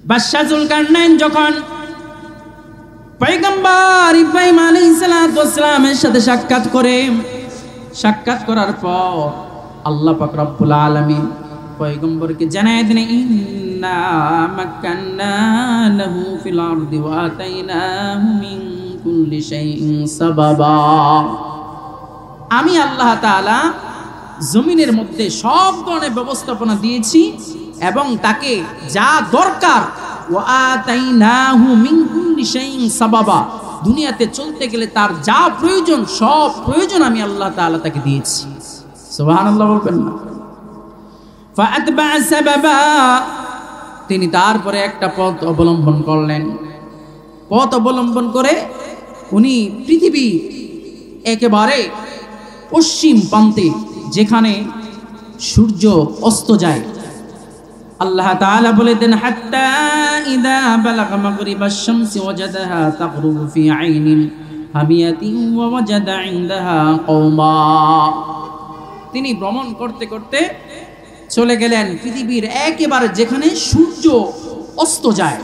বাদশা জুলকারনাইন যখন পয়গম্বর ইব্রাহিম আলাইহিস সালামের সাথে সাক্ষাৎ করার পর আল্লাহ পাক রব্বুল আলামিন পয়গম্বরকে জানায় দেন, ইন্না মাক্কান্না লাহু ফিল আরদি ওয়া আতাইনাহু মিন কুল্লি শাইইন সাবাবা। আমি আল্লাহ তাআলা জমিনের মধ্যে সব ধরনের ব্যবস্থাপনা দিয়েছি এবং তাকে যা দরকার, ওয়া আতাইনাহু মিন কুল্লি শাইইন সাবাবা, দুনিয়াতে চলতে গেলে তার যা প্রয়োজন সব প্রয়োজন আমি আল্লাহ তাআলা তাকে দিয়েছি। সুবহানাল্লাহ বলবেন না? ফাআতবা সাবাবা, তিনি তারপরে একটা পথ অবলম্বন করলেন। পথ অবলম্বন করে উনি পৃথিবী একেবারে পশ্চিম প্রান্তে যেখানে সূর্য অস্ত যায়, আল্লাহ তাআলা বলে দেন, হাত্তা ইদা বালাগা মাগরিবাশ শামসি ওয়াজাদাহা তাগরুবু ফি আইনিন হামিয়াতিন ওয়া ওয়াজাদা ইনদাহা কওমা। তিনি ভ্রমণ করতে করতে চলে গেলেন পৃথিবীর একেবারে যেখানে সূর্য অস্ত যায়,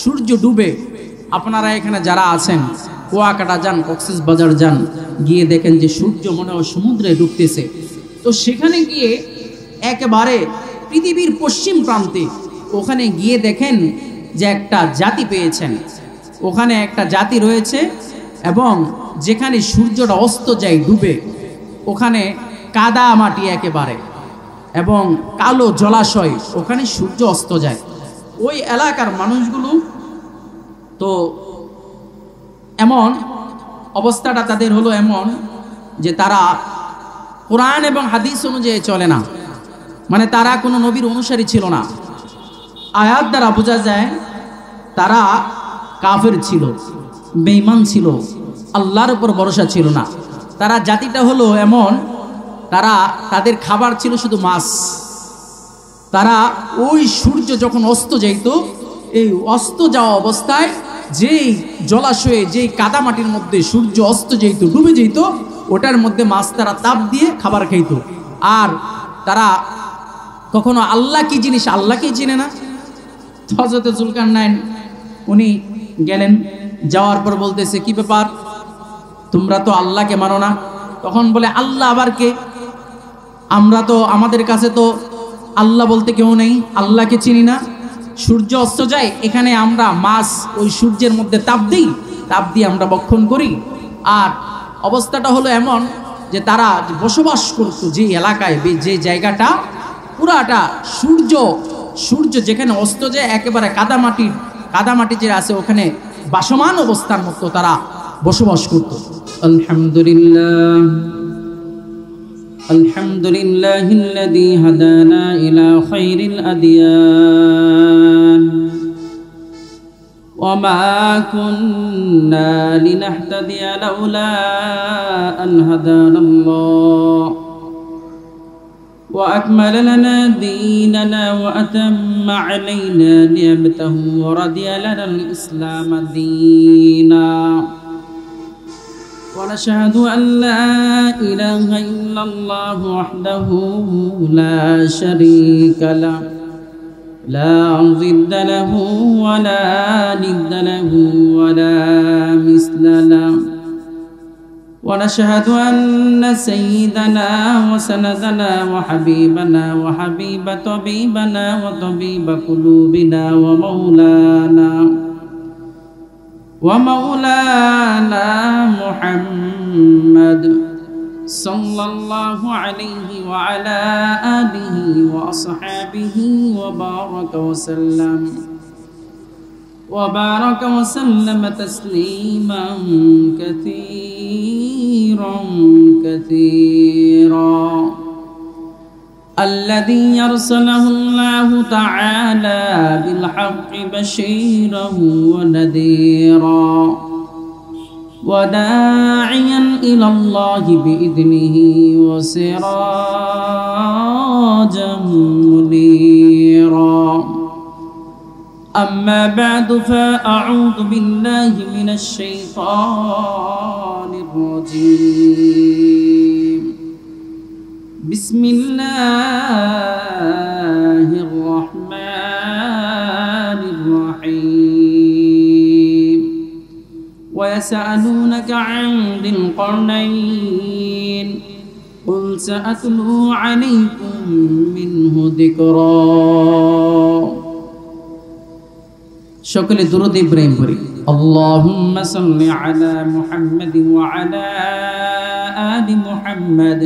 সূর্য ডুবে। আপনারা এখানে যারা আছেন কুয়াকাটা যান, কক্সবাজার যান, গিয়ে দেখেন যে সূর্য মনে হয় সমুদ্রে ডুবতেছে। তো সেখানে গিয়ে একেবারে পৃথিবীর পশ্চিম প্রান্তে ওখানে গিয়ে দেখেন যে একটা জাতি পেয়েছেন, ওখানে একটা জাতি রয়েছে এবং যেখানে সূর্যটা অস্ত যায় ডুবে, ওখানে কাদা মাটি একেবারে এবং কালো জলাশয়, ওখানে সূর্য অস্ত যায়। ওই এলাকার মানুষগুলো তো এমন অবস্থাটা তাদের হলো এমন যে তারা কোরআন এবং হাদিস অনুযায়ী চলে না, মানে তারা কোনো নবীর অনুসারী ছিল না। আয়াত দ্বারা বোঝা যায় তারা কাফের ছিল, বেঈমান ছিল, আল্লাহর উপর ভরসা ছিল না। তারা জাতিটা হলো এমন, তাদের খাবার ছিল শুধু মাছ। তারা ওই সূর্য যখন অস্ত যাইত, এই অস্ত যাওয়া অবস্থায় যেই জলাশয়ে যেই কাদামাটির মধ্যে সূর্য অস্ত যাইত, ডুবে যেত, ওটার মধ্যে মাছ তারা তাপ দিয়ে খাবার খাইত। আর তারা কখনো আল্লাহ কি জিনিস আল্লাহকেই চিনে না। হযরত জুলকারনাইন উনি গেলেন, যাওয়ার পর বলতেছে, কি ব্যাপার, তোমরা তো আল্লাহকে মানো না? তখন বলে, আল্লাহ আবার কে? আমরা তো, আমাদের কাছে তো আল্লাহ বলতে কেউ নেই, আল্লাহকে চিনি না। সূর্য অস্ত যায়, এখানে আমরা মাছ ওই সূর্যের মধ্যে তাপ দিই, তাপ দিয়ে আমরা ভক্ষণ করি। আর অবস্থাটা হলো এমন যে তারা বসবাস করতো যে এলাকায়, যে জায়গাটা পুরাটা সূর্য যেখানে অস্ত যায় একেবারে কাদামাটি যে আছে ওখানে বাসমান অবস্থার মতো তারা বসবাস করত। আলহামদুলিল্লাহিল্লাযী হাদানা ইলা খায়রিল আদিয়ান ওয়া মা কুন্না লিনাহতাদিয়া লাউলা আন হাদানাল্লাহ وأكمل لنا ديننا وأتم علينا نعمته ورضي لنا الإسلام دينا ونشهد أن لا إله إلا الله وحده لا شريك له لا ضد له ولا ند له ولا مثل له ونشهد أن سيدنا وسندنا وحبيبنا وحبيب طبيبنا وطبيب قلوبنا ومولانا محمد صلى الله عليه وعلى آله وأصحابه وبارك وسلم تسليما كثيرا الذي يرسله الله تعالى بالحق بشيرا ونذيرا وداعيا إلى الله بإذنه وسراجا منيرا أما بعد فأعوذ بالله من الشيطان الرجيم بسم الله الرحمن الرحيم الرحيم ويسألونك عن ذي القرنين قل سأتلو عليكم منه ذكرا সকলে দুরূদ ইব্রাহিম পড়ি আল্লাহুম্মা সাল্লি আলা মুহাম্মাদ ওয়া আলা আলি মুহাম্মাদ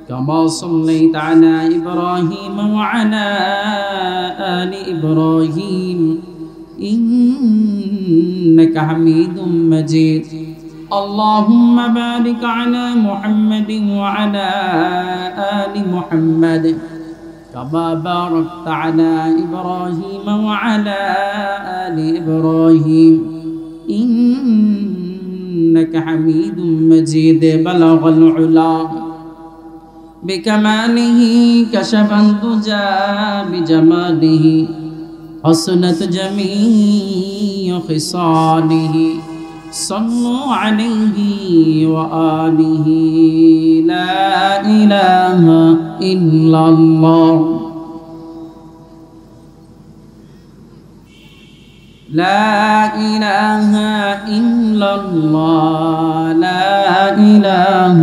কামা সাল্লাইতা আলা ইব্রাহিম ওয়া আলা আলি ইব্রাহিম ইন্নাকা হামিদুম মাজিদ اللهم بارك على محمد وعلى آل محمد كما باركت على إبراهيم وعلى آل إبراهيم إنك حميد مجيد بلغ العلا بكماله كشف الدجى بجماله حسنت جميع خصاله صلوا عليه وآله لا إله إلا الله لا إله إلا الله لا إله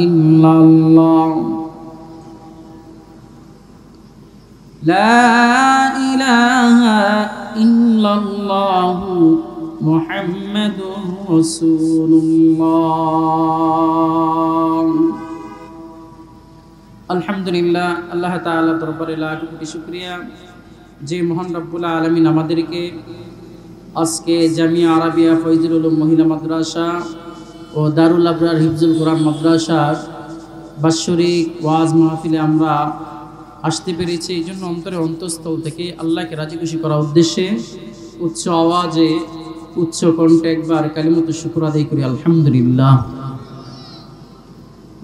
إلا الله لا إله إلا الله محمد رسول الله আলহামদুলিল্লাহ আল্লাহ তাআলা দরবারে লাখ কোটি শুকরিয়া যে মহান রব্বুল আলামিন আমাদেরকে আজকে জামিয়া আরাবিয়া ফয়জুল উলুম মহিলা মাদ্রাসা ও দারুল আবরার হিফজুল কোরআন মাদ্রাসার বাৎসরিক ওয়াজ মাহফিলে আমরা আসতে পেরেছি। এই জন্য অন্তরে অন্তঃস্থল থেকে আল্লাহকে রাজি খুশি করার উদ্দেশ্যে উচ্চ আওয়াজে উচ্চ কণ্ঠে একবার কালিমাতু শুকর আদায় করি আলহামদুলিল্লাহ।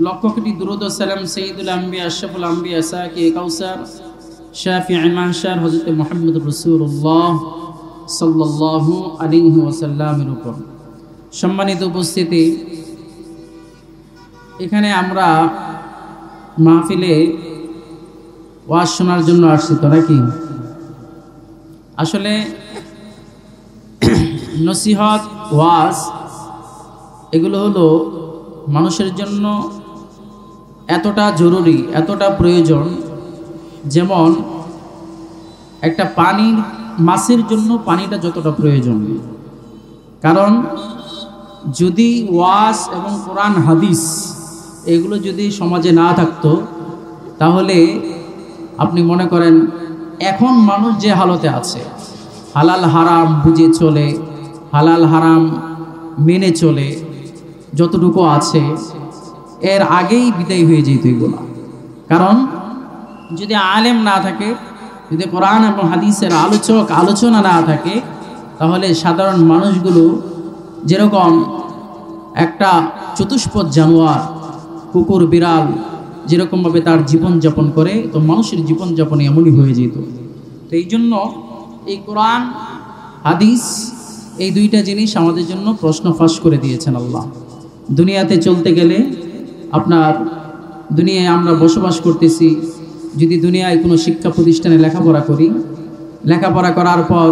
লক্ষ কোটি দুরূদ ও সালাম সাইয়্যিদুল আম্বিয়া আশরাফুল আম্বিয়া সাকি কাউসার শাফিঈ মাহশার হযরত মুহাম্মদুর রাসূলুল্লাহ সাল্লাল্লাহু আলাইহি ওয়াসাল্লামের উপর। সম্মানিত উপস্থিতি, এখানে আমরা মাহফিলে ওয়াজ শোনার জন্য আসছি তো নাকি? আসলে নসিহত ওয়াজ এগুলো হলো মানুষের জন্য এতটা জরুরি, এতটা প্রয়োজন, যেমন একটা পানির মাছের জন্য পানিটা যতটা প্রয়োজন। কারণ যদি ওয়াজ এবং কোরআন হাদিস এগুলো যদি সমাজে না থাকতো তাহলে আপনি মনে করেন এখন মানুষ যে হালতে আছে, হালাল হারাম বুঝে চলে, হালাল হারাম মেনে চলে, যতটুকু আছে এর আগেই বিদায় হয়ে যেত এগুলো। কারণ যদি আলেম না থাকে, যদি কোরআন এবং হাদিসের আলোচনা না থাকে, তাহলে সাধারণ মানুষগুলো যেরকম একটা চতুষ্পদ জানোয়ার, কুকুর বিড়াল যেরকমভাবে তার জীবনযাপন করে, তো মানুষের জীবনযাপন এমনই হয়ে যেত। তো এই জন্য এই কোরআন হাদিস এই দুইটা জিনিস আমাদের জন্য প্রশ্ন ফাঁস করে দিয়েছেন আল্লাহ। দুনিয়াতে চলতে গেলে আপনার দুনিয়ায় আমরা বসবাস করতেছি, যদি দুনিয়ায় কোনো শিক্ষা প্রতিষ্ঠানে লেখাপড়া করি, লেখাপড়া করার পর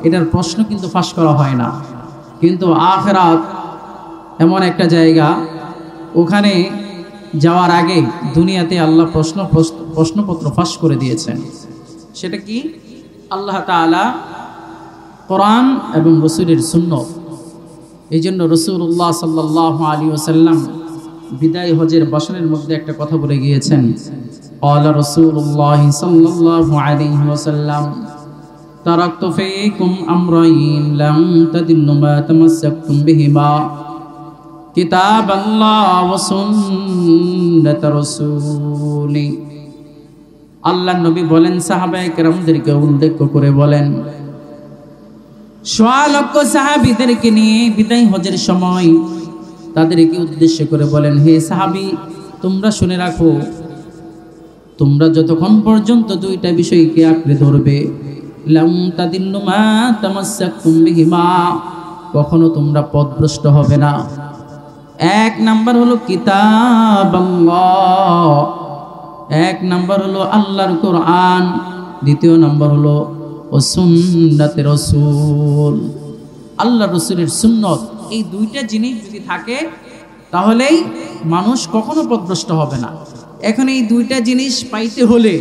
এটার প্রশ্ন কিন্তু ফাঁস করা হয় না। কিন্তু আখিরাত এমন একটা জায়গা, ওখানে যাওয়ার আগে দুনিয়াতে আল্লাহ প্রশ্নপত্র ফাঁস করে দিয়েছেন। সেটা কি? আল্লাহ তাআলা কোরআন এবং রাসূলের সুন্নাত। এই জন্য রাসূলুল্লাহ সাল্লাল্লাহু আলাইহি ওয়াসাল্লাম বিদায় হজের ভাষণের মধ্যে একটা কথা বলে গিয়েছেন, ক্বালা রাসূলুল্লাহ সাল্লাল্লাহু আলাইহি ওয়াসাল্লাম তারাকতু ফীকুম আমরাইন লাম তাদিল্লু মা তামাসসাকতুম বিহিমা কিতাবাল্লাহ ওয়া সুন্নাত রাসূলি। আল্লাহর নবী বলেন, সাহাবায়ে কেরামদেরকে উল্লেখ করে বলেন, সোয়া লক্ষ সাহাবীদেরকে নিয়ে বিদায় হজের সময় তাদেরকে উদ্দেশ্য করে বলেন, হে সাহাবী, তোমরা শুনে রাখো, তোমরা যতক্ষণ পর্যন্ত দুইটা বিষয়কে আঁকড়ে ধরবে, লাম তাদিল্লু মা তামাসসাকতুম বিহিমা, কখনো তোমরা পথভ্রষ্ট হবে না। এক নাম্বার হলো কিতাবাল্লাহ, এক নাম্বার হলো আল্লাহর কোরআন, দ্বিতীয় নাম্বার হলো ও সুন্নতে রাসূল। আল্লাহ রাসূলের সুন্নত, এই দুইটা জিনিস যদি থাকে তাহলেই মানুষ কখনো পথভ্রষ্ট হবে না। এখন এই দুইটা জিনিস পাইতে হলে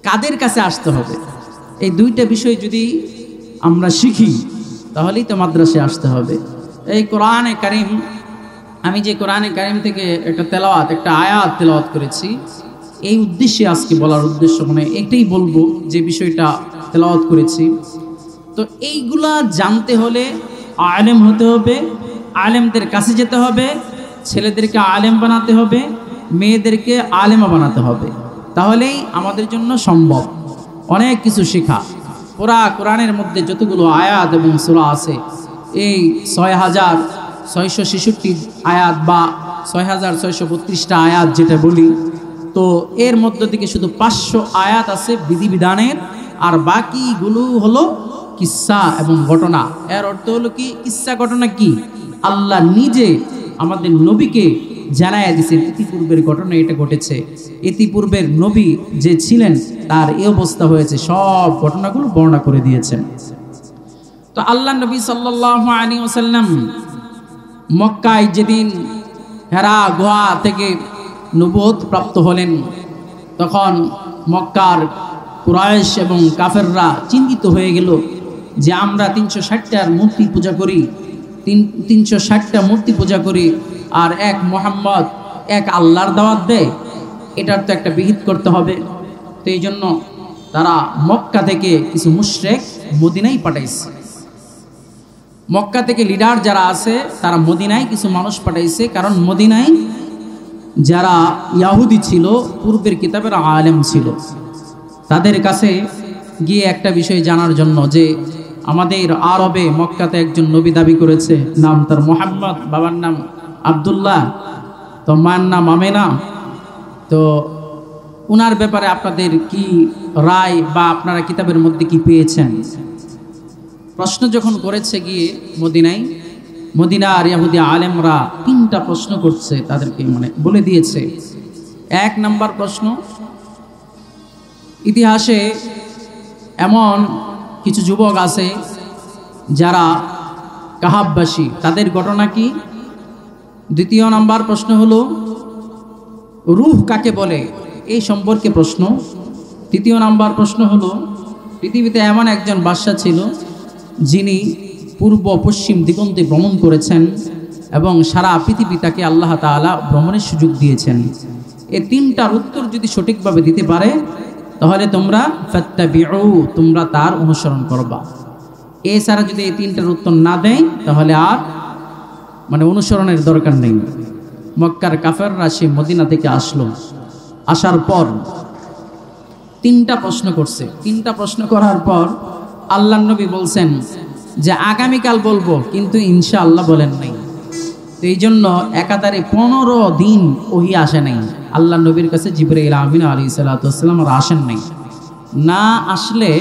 কাদের কাছে আসতে হবে? এই দুইটা বিষয় যদি আমরা শিখি তাহলেই তো মাদ্রাসায় আসতে হবে। এই কোরআনে কারীম, আমি যে কোরআনে কারীম থেকে একটা আয়াত তেলাওয়াত করেছি, এই উদ্দেশ্যে আজকে বলার উদ্দেশ্য, মানে এটাই বলবো যে বিষয়টা তেলাওয়াত করেছি। তো এইগুলা জানতে হলে আলেম হতে হবে, আলেমদের কাছে যেতে হবে, ছেলেদেরকে আলেম বানাতে হবে, মেয়েদেরকে আলেমা বানাতে হবে, তাহলেই আমাদের জন্য সম্ভব অনেক কিছু শেখা। পুরা কোরআনের মধ্যে যতগুলো আয়াত এবং সূরা আছে, এই ৬,৬৬৬ আয়াত বা ৬,৬৩২টা আয়াত যেটা বলি, তো এর মধ্য থেকে শুধু ৫০০ আয়াত আছে বিধিবিধানের, আর বাকিগুলো হলো কিসসা এবং ঘটনা। এর অর্থ হলো কি, কিসসা ঘটনা কি, আল্লাহ নিজে আমাদের নবীকে জানাইয়া দিয়েছেন ইতিপূর্বের ঘটনা এটা ঘটেছে, ইতিপূর্বের নবী যে ছিলেন তার এই অবস্থা হয়েছে, সব ঘটনাগুলো বর্ণনা করে দিয়েছেন। তো আল্লাহ নবী সাল্লাল্লাহু আলাইহি ওয়াসাল্লাম মক্কায় যেদিন হেরা গুহা থেকে নবুয়ত প্রাপ্ত হলেন, তখন মক্কার কুরাইশ এবং কাফেররা চিন্তিত হয়ে গেল যে আমরা ৩৬০টার মূর্তি পূজা করি, ৩৬০টা মূর্তি পূজা করি, আর এক মোহাম্মদ এক আল্লাহর দাওয়াত দেয়, এটার তো একটা বিহিত করতে হবে। তো এই জন্য তারা মক্কা থেকে কিছু মুশরিক মদিনায় পাঠাইছে। মক্কা থেকে লিডার যারা আছে তারা মদিনায় কিছু মানুষ পাঠাইছে, কারণ মদিনায় যারা ইয়াহুদি ছিল, পূর্বের কিতাবের আলেম ছিল, তাদের কাছে গিয়ে একটা বিষয় জানার জন্য যে আমাদের আরবে মক্কাতে একজন নবী দাবি করেছে, নাম তার মোহাম্মদ, বাবার নাম আব্দুল্লাহ, তো মার নাম আমেনা, তো উনার ব্যাপারে আপনাদের কি রায় বা আপনারা কিতাবের মধ্যে কি পেয়েছেন? প্রশ্ন যখন করেছে গিয়ে মদিনার ইহুদি আলেমরা 3টা প্রশ্ন করছে, তাদেরকে মানে বলে দিয়েছে। 1 নাম্বার প্রশ্ন, ইতিহাসে এমন কিছু যুবক আছে যারা কাহাববাসী, তাদের ঘটনা কি? 2 নাম্বার প্রশ্ন হলো রূহ কাকে বলে, এই সম্পর্কে প্রশ্ন। 3 নাম্বার প্রশ্ন হলো পৃথিবীতে এমন একজন বাদশা ছিল যিনি পূর্ব পশ্চিম দিগন্তে ভ্রমণ করেছেন এবং সারা পৃথিবী তাকে আল্লাহ তাআলা ভ্রমণের সুযোগ দিয়েছেন। এই 3টার উত্তর যদি সঠিকভাবে দিতে পারে তাহলে তোমরা ফাত্তাবিউ, তোমরা তার অনুসরণ করবা। এছাড়া যদি এই 3টার উত্তর না দেয় তাহলে আর মানে অনুসরণের দরকার নেই। মক্কার কাফেররা সে মদিনা থেকে আসলো, আসার পর 3টা প্রশ্ন করছে। 3টা প্রশ্ন করার পর আল্লাহর নবী বলছেন যে আগামীকাল বলবো, কিন্তু ইনশাআল্লাহ বলেন নাই। তো এই জন্য একাধারে 15 দিন ওহী আসে নাই। আল্লাহ নবীর কাছে জিবরাইল আমিন আলাইহিস সালাতু ওয়াস সালাম আর আসেন নাই। না আসলে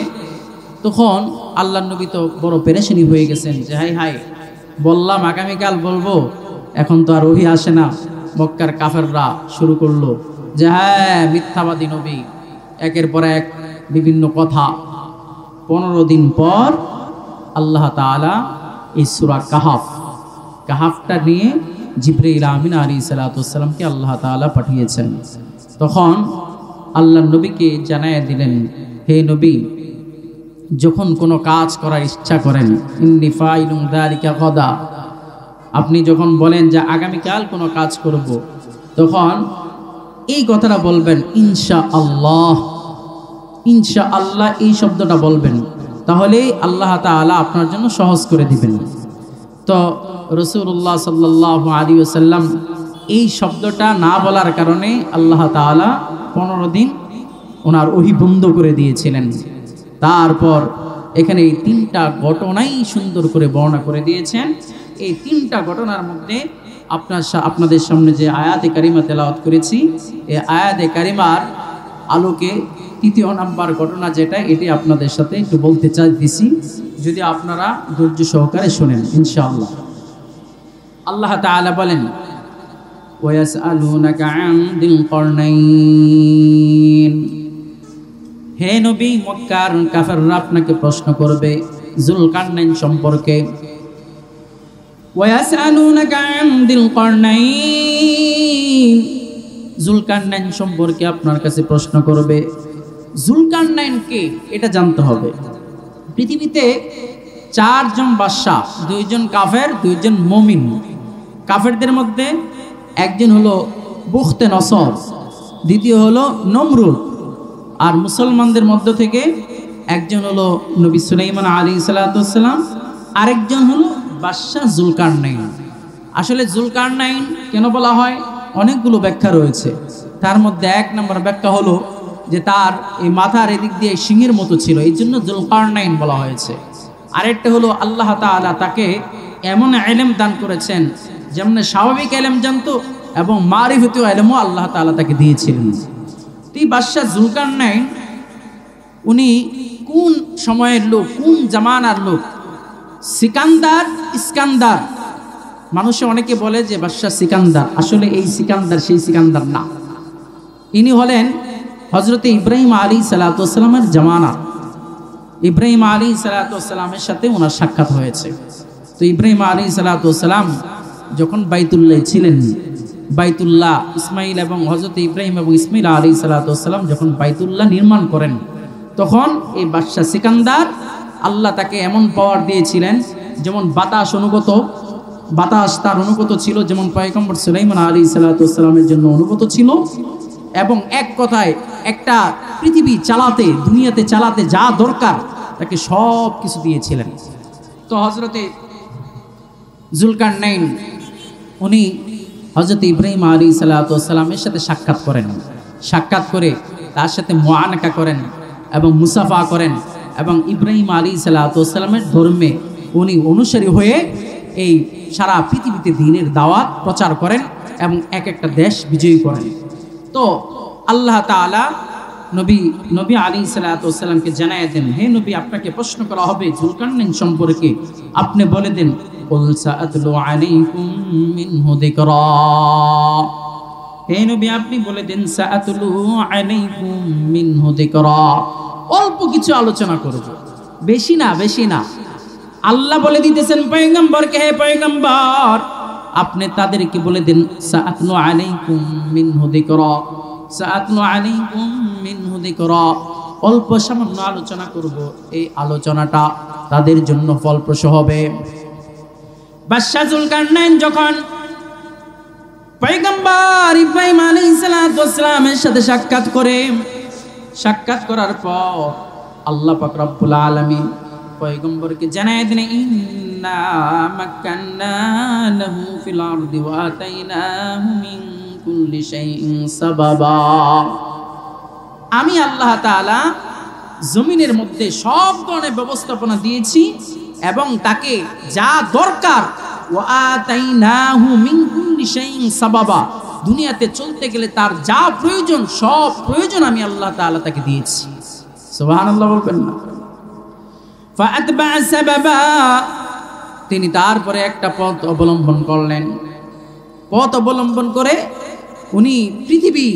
তখন আল্লাহর নবী তো বড় পেরেশানি হয়ে গেছেন যে হাই হাই, বললাম আগামীকাল বলবো, এখন তো আর ওহী আসে না। মক্কার কাফেররা শুরু করলো যে হ্যাঁ মিথ্যাবাদী নবী, একের পর এক বিভিন্ন কথা। 15 দিন পর আল্লাহ তাআলা এই সূরা কাহাফটা নিয়ে জিবরাইল আমিন আলাইহিস সালাতু ওয়াস সালামকে আল্লাহ তাআলা পাঠিয়েছেন। তখন আল্লাহ নবীকে জানায় দিলেন, হে নবী, যখন কোনো কাজ করার ইচ্ছা করেন, ইন্নী ফাইলুন যালিকা গাদা, আপনি যখন বলেন যে আগামীকাল কোনো কাজ করব, তখন এই কথাটা বলবেন ইনশাআল্লাহ। ইনশাআল্লাহ এই শব্দটা বলবেন, তাহলে আল্লাহ তাআলা আপনার জন্য সহজ করে দিবেন। তো রাসূলুল্লাহ সাল্লাল্লাহু আলাইহি ওয়াসাল্লাম এই শব্দটা না বলার কারণে আল্লাহ তাআলা 15 দিন ওনার ওহী বন্ধ করে দিয়েছিলেন। তারপর এখানে এই 3টা ঘটনাই সুন্দর করে বর্ণনা করে দিয়েছেন। এই 3টা ঘটনার মধ্যে আপনাদের সামনে যে আয়াতে কারিমা তেলাওয়াত করেছি, এই আয়াতে কারিমার আলোকে 3য় নাম্বার ঘটনা যেটা, এটি আপনাদের সাথে একটু বলতে চাইছি, যদি আপনারা ধৈর্য সহকারে শোনেন ইনশাআল্লাহ। আল্লাহ তাআলা বলেন, ওয়াসআলুনাকা আন যিল করনাইন, হে নবী, মক্কার কাফেররা আপনাকে প্রশ্ন করবে যুলকারনাইন সম্পর্কে। ওয়ায়াসআলুনাকা আন যিল কারনাইন, যুলকারনাইন সম্পর্কে আপনার কাছে প্রশ্ন করবে। যুলকারনাইন কে এটা জানতে হবে। পৃথিবীতে 4 জন বাদশাহ, 2 জন কাফের, 2 জন মুমিন। কাফেরদের মধ্যে একজন হলো বুখতে নসর, দ্বিতীয় হলো নমরুদ। আর মুসলমানদের মধ্য থেকে একজন হলো নবী সুলাইমান আলাইহিস সালাম, আরেকজন হলো বাদশাহ যুলকারনাইন। আসলে যুলকারনাইন কেন বলা হয়, অনেকগুলো ব্যাখ্যা রয়েছে। তার মধ্যে 1 নম্বর ব্যাখ্যা হলো যে তার এই মাথার এদিক দিয়ে সিংহের মতো ছিল, এই জন্য যুলকারনাইন বলা হয়েছে। আরেকটা হলো আল্লাহ তাআলা তাকে এমন ইলম দান করেছেন, যেমন স্বাভাবিক ইলম জানতো এবং মারিফাতীয় ইলমও আল্লাহ তাআলা তাকে দিয়েছিলেন। এই বাদশাহ যুলকারনাইন উনি কোন সময়ের লোক, কোন জামানার লোক? সিকান্দার, ইস্কান্দার। মানুষে অনেকে বলে যে বাদশাহ সিকান্দার, আসলে এই সিকান্দার সেই সিকান্দার না। ইনি হলেন হযরতে ইব্রাহিম আলাইহিস সালামের জামানা। ইব্রাহিম আলাইহিস সালামের সাথে ওনার সাক্ষাৎ হয়েছে। তো ইব্রাহিম আলাইহিস সালাম যখন বাইতুল্লাহ ছিলেন, বাইতুল্লাহ ইসমাইল এবং হযরতে ইব্রাহিম এবং ইসমাইল আলাইহিস সালাম যখন বাইতুল্লাহ নির্মাণ করেন, তখন এই বাদশাহ সিকান্দার আল্লাহ তাকে এমন পাওয়ার দিয়েছিলেন, যেমন বাতাস অনুগত, বাতাস তার অনুগত ছিল, যেমন পয়গম্বর সুলাইমান আলাইহিস সালামের জন্য অনুগত ছিল। এবং এক কথায় একটা পৃথিবী চালাতে, দুনিয়াতে চালাতে যা দরকার তাকে সব কিছু দিয়েছিলেন। তো হযরতে যুলকারনাইন উনি হযরত ইব্রাহিম আলাইহিস সালামের সাথে সাক্ষাৎ করেন। সাক্ষাৎ করে তার সাথে মুআনাকা করেন এবং মুসাফা করেন এবং ইব্রাহিম আলাইহিস সালামের ধর্মে উনি অনুসারী হয়ে এই সারা পৃথিবীতে দ্বীনের দাওয়াত প্রচার করেন এবং এক একটা দেশ বিজয়ী করেন। তো আল্লাহ তাআলা নবী আলাইহিস সালামকে জানায় দেন, হে নবী, আপনাকে প্রশ্ন করা হবে যুলকারনাইন সম্পর্কে, আপনি বলে দেন কুল সাআতলু আলাইকুম মিনহু যিকরা। হে নবী, আপনি বলে দেন সাআতলু আলাইকুম মিনহু যিকরা, অল্প কিছু আলোচনা করব, বেশি না, বেশি না। আল্লাহ বলে দিতেছেন পয়গম্বরকে, হে পয়গম্বর, আপনি তাদেরকে বলে দেন সাআতলু আলাইকুম মিনহু যিকরা, সাআতলু আলাইকুম মিনহু যিকরা, অল্প সামান্য আলোচনা করব, এই আলোচনাটা তাদের জন্য ফলপ্রসূ হবে। বাদশাহ যুলকারনাইন যখন পয়গম্বর ইব্রাহিম আলাইহিস সালামের সাথে সাক্ষাৎ করে, সাক্ষাৎ করার পর আল্লাহ পাক রব্বুল আলামিন পয়গম্বরকে জানায় দেন, ইন্না মাক্কান্না লাহু ফিল আরদি ওয়া আতাইনাহু মিন কুল্লি শাইইন সাবাবা। আমি আল্লাহ তাআলা জমিনের মধ্যে সব ধরনের ব্যবস্থাপনা দিয়েছি এবং তাকে যা দরকার, ওয়া আতাইনাহু মিন কুল্লি শাইইন সাবাবা, দুনিয়াতে চলতে গেলে তার যা প্রয়োজন, সব প্রয়োজন আমি আল্লাহ তাআলা তাকে দিয়েছি। সুবহানাল্লাহ বলবেন না? ফাআতবা সাবাবা, তিনি তারপরে একটা পথ অবলম্বন করলেন। পথ অবলম্বন করে উনি পৃথিবী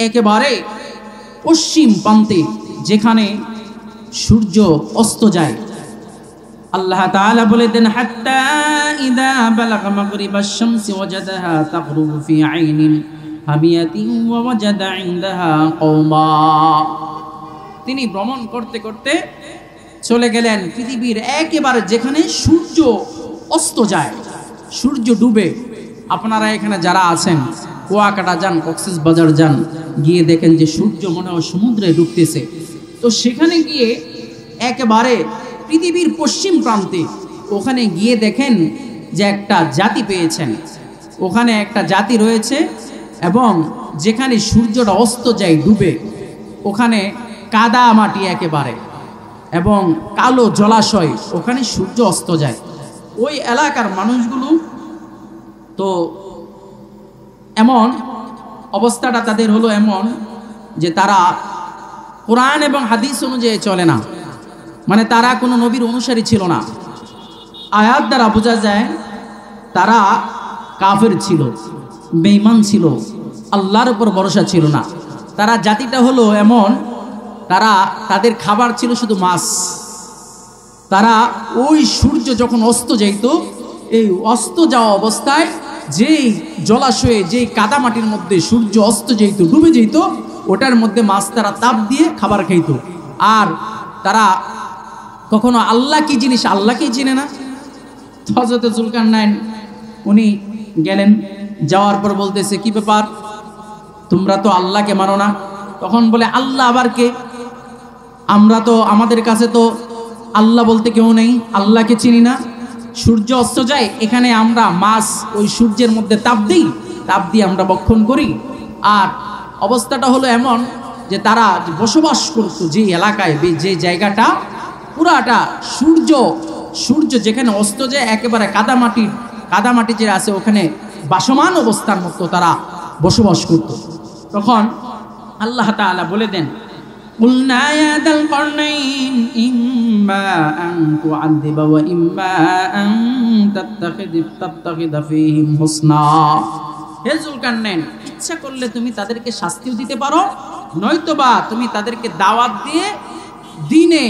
একেবারে পশ্চিম প্রান্তে, যেখানে সূর্য অস্ত যায়, আল্লাহ তাআলা বলে দেন, হাত্তা ইদা বালাগা মাগরিবাশ শামসি ওয়াজাদাহা তাগরুবু ফি আইনিন হামিয়াতিন ওয়া ওয়াজাদা ইনদাহা কওমা। তিনি ভ্রমণ করতে করতে চলে গেলেন পৃথিবীর একেবারে যেখানে সূর্য অস্ত যায়, সূর্য ডুবে। আপনারা এখানে যারা আছেন, কুয়াকাটা যান, কক্সবাজার যান, গিয়ে দেখেন যে সূর্য মনে হয় সমুদ্রে ডুবতেছে। তো সেখানে গিয়ে একেবারে পৃথিবীর পশ্চিম প্রান্তে ওখানে গিয়ে দেখেন যে একটা জাতি পেয়েছেন, ওখানে একটা জাতি রয়েছে এবং যেখানে সূর্যটা অস্ত যায়, ডুবে, ওখানে কাদা মাটি একেবারে এবং কালো জলাশয়, ওখানে সূর্য অস্ত যায়। ওই এলাকার মানুষগুলো তো এমন অবস্থাটা তাদের হলো এমন যে তারা কোরআন এবং হাদিস অনুযায়ী চলে না, মানে তারা কোনো নবীর অনুসারী ছিল না। আয়াত দ্বারা বোঝা যায় তারা কাফের ছিল, বেঈমান ছিল, আল্লাহর উপর ভরসা ছিল না। তারা জাতিটা হলো এমন, তারা তাদের খাবার ছিল শুধু মাছ। তারা ওই সূর্য যখন অস্ত যাইত, এই অস্ত যাওয়া অবস্থায় যেই জলাশয়ে যেই কাদামাটির মধ্যে সূর্য অস্ত যাইত, ডুবে যেত, ওটার মধ্যে মাছ তারা তাপ দিয়ে খাবার খাইত। আর তারা কখনো আল্লাহ কি জিনিস আল্লাহকেই চিনে না। হযরত যুলকারনাইন উনি গেলেন, যাওয়ার পর বলতেছে, কি ব্যাপার, তোমরা তো আল্লাহকে মানো না। তখন বলে, আল্লাহ আবার কে? আমরা তো, আমাদের কাছে তো আল্লাহ বলতে কেউ নেই, আল্লাহকে চিনি না। সূর্য অস্ত যায়, এখানে আমরা মাছ ওই সূর্যের মধ্যে তাপ দিই, তাপ দিয়ে আমরা ভক্ষণ করি। আর অবস্থাটা হলো এমন যে তারা বসবাস করতো যে এলাকায়, যে জায়গাটা পুরাটা সূর্য যেখানে অস্ত যায়, একেবারে কাদামাটি যে আছে ওখানে বাসমান অবস্থার মতো তারা বসবাস করত। তখন আল্লাহ তাআলা বলে দেন, কুলনা ইয়া যাল করনাইন ইম্মা আন তুআযিবা ওয়া ইম্মা আন তাত্তাখিযা ফীহিম হুসনা। হে যুলকারনাইন, ইচ্ছা করলে তুমি তাদেরকে শাস্তিও দিতে পারো, নয়তোবা তুমি তাদেরকে দাওয়াত দিয়ে দ্বীনে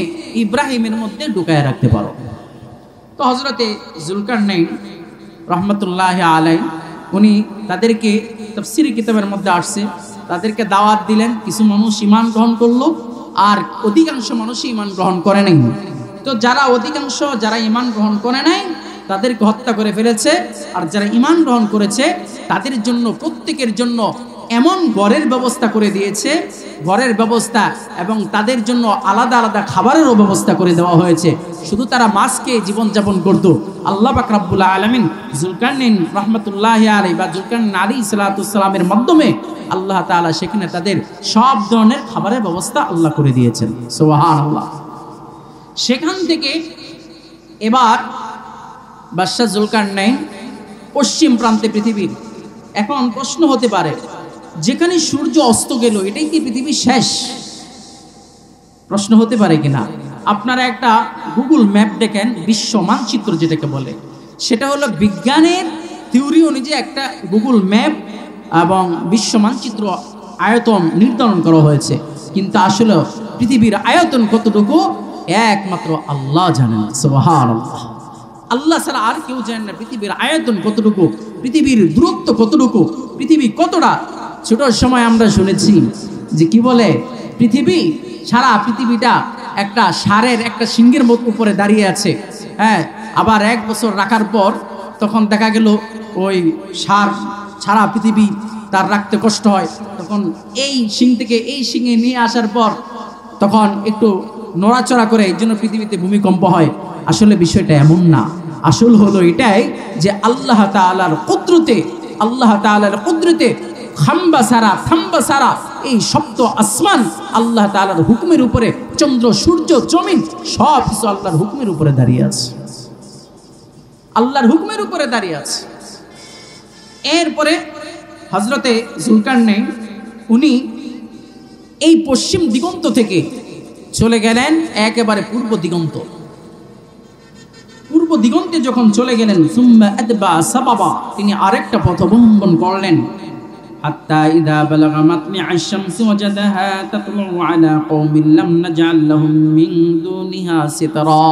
ইব্রাহিমের মধ্যে ঢুকায় রাখতে পারো। তো হযরতে যুলকারনাইন রহমতুল্লাহি আলাইহি উনি তাদেরকে, তাফসীরি কিতাবের মধ্যে আসছে, তাদেরকে দাওয়াত দিলেন। কিছু মানুষ ঈমান গ্রহণ করলো, আর অধিকাংশ মানুষই ঈমান গ্রহণ করে নাই। তো যারা ঈমান গ্রহণ করে নাই তাদেরকে হত্যা করে ফেলেছে, আর যারা ঈমান গ্রহণ করেছে তাদের জন্য, প্রত্যেকের জন্য এমন ঘরের ব্যবস্থা করে দিয়েছে, ঘরের ব্যবস্থা, এবং তাদের জন্য আলাদা আলাদা খাবারেরও ব্যবস্থা করে দেওয়া হয়েছে। শুধু তারা মাছ খেয়ে জীবনযাপন করত। আল্লাহ পাক রব্বুল আলামিন যুলকারনাইন রহমতুল্লাহি আলাইহি বা যুলকারনাইন আলাইহিস সালাতু ওয়াসসালামের মাধ্যমে আল্লাহ তাআলা সেখানে তাদের সব ধরনের খাবারের ব্যবস্থা আল্লাহ করে দিয়েছেন। সুবহানাল্লাহ। সেখান থেকে এবার বাদশা যুলকারনাইন পশ্চিম প্রান্তে পৃথিবীর। এখন প্রশ্ন হতে পারে, যেখানে সূর্য অস্ত গেল এটাই কি পৃথিবীর শেষ? প্রশ্ন হতে পারে কিনা। আপনারা একটা গুগল ম্যাপ দেখেন, বিশ্ব মানচিত্র যেটাকে বলে, সেটা হলো বিজ্ঞানের থিওরি অনুযায়ী একটা গুগল ম্যাপ এবং বিশ্ব মানচিত্র আয়তন নির্ধারণ করা হয়েছে। কিন্তু আসলে পৃথিবীর আয়তন কতটুকু একমাত্র আল্লাহ জানেন। সুবহানাল্লাহ। আল্লাহ ছাড়া আর কেউ জানেন না পৃথিবীর আয়তন কতটুকু, পৃথিবীর দূরত্ব কতটুকু, পৃথিবী কতটা ছোট। সময় আমরা শুনেছি যে কি বলে, সারা পৃথিবীটা একটা ষাঁড়ের একটা সিংহের মতো উপরে দাঁড়িয়ে আছে। হ্যাঁ, আবার 1 বছর রাখার পর তখন দেখা গেল ওই ষাঁড় সারা পৃথিবী তার রাখতে কষ্ট হয়, তখন এই সিং থেকে এই সিংহে নিয়ে আসার পর তখন একটু নড়াচড়া করে, এই জন্য পৃথিবীতে ভূমিকম্প হয়। আসলে বিষয়টা এমন না। আসল হলো এটাই যে আল্লাহ তাআলার কুদরতে খাম্বা সারা এই সপ্ত আসমান আল্লাহ তাআলার হুকুমের উপরে, চন্দ্র সূর্য জমিন সব কিছু আল্লাহর হুকুমের উপরে দাঁড়িয়ে আছে, আল্লাহর হুকুমের উপরে দাঁড়িয়ে আছে। এরপরে হযরতে যুলকারনাইন উনি এই পশ্চিম দিগন্ত থেকে চলে গেলেন একেবারে পূর্ব দিগন্তে যখন চলে গেলেন, সুম্মা আদবা সাবাবা, তিনি আরেকটা পথ অবলম্বন করলেন। হাত্তা ইযা বালাগা মাতলিআশ শামসি ওয়াজাদাহা তাতলু আলা কওমিন লাম নাজআল লাহুম মিন দুনিহা সিতরা।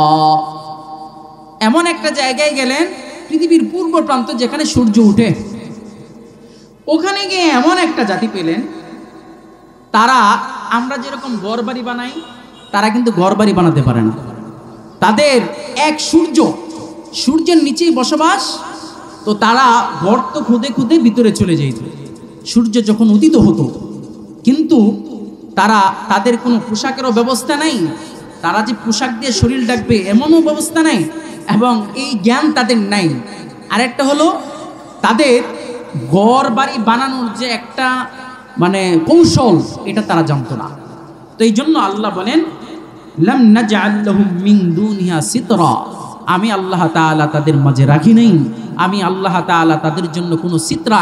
এমন একটা জায়গায় গেলেন পৃথিবীর পূর্ব প্রান্ত যেখানে সূর্য ওঠে। ওখানে গিয়ে এমন একটা জাতি পেলেন, তারা আমরা যেরকম ঘরবাড়ি বানাই, তারা কিন্তু ঘরবাড়ি বানাতে পারে না। তাদের এক সূর্যের নিচেই বসবাস। তো তারা গর্ত খুদে খুদে ভিতরে চলে যেত সূর্য যখন উদিত হতো। কিন্তু তাদের কোনো পোশাকেরও ব্যবস্থা নাই, তারা যে পোশাক দিয়ে শরীর ঢাকবে এমনও ব্যবস্থা নাই, এবং এই জ্ঞান তাদের নাই। আরেকটা হলো তাদের ঘর বাড়ি বানানোর যে একটা কৌশল, এটা তারা জানতো না। তো এই জন্য আল্লাহ বলেন, লাম নাজআল লাহুম মিন দুনিহা সিতরা, আমি আল্লাহ তাআলা তাদের মাঝে রাখি নাই, আমি আল্লাহ তাআলা তাদের জন্য কোনো সিতরা,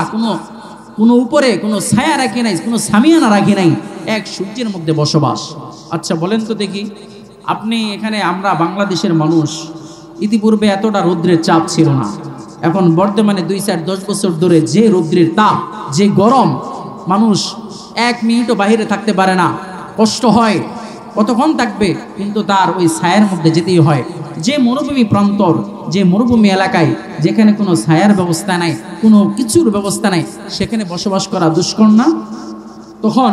কোনো উপরে কোনো ছায়া রাখি নাই, কোনো সামিয়ানা রাখি নাই, এক সূর্যের মধ্যে বসবাস। আচ্ছা বলেন তো দেখি, আপনি এখানে, আমরা বাংলাদেশের মানুষ, ইতিপূর্বে এতটা রৌদ্রের চাপ ছিল না। এখন বর্তমানে 2-4-10 বছর ধরে যে রৌদ্রের তাপ, যে গরম, মানুষ 1 মিনিটও বাইরে থাকতে পারে না, কষ্ট হয়। কতক্ষণ থাকবে, কিন্তু তার ওই ছায়ার মধ্যে যেতেই হয়। যে মরুভূমি প্রান্তর, যে মরুভূমি এলাকায় যেখানে কোনো ছায়ার ব্যবস্থা নাই, কোনো কিছুর ব্যবস্থা নাই, সেখানে বসবাস করা দুষ্কর না? তখন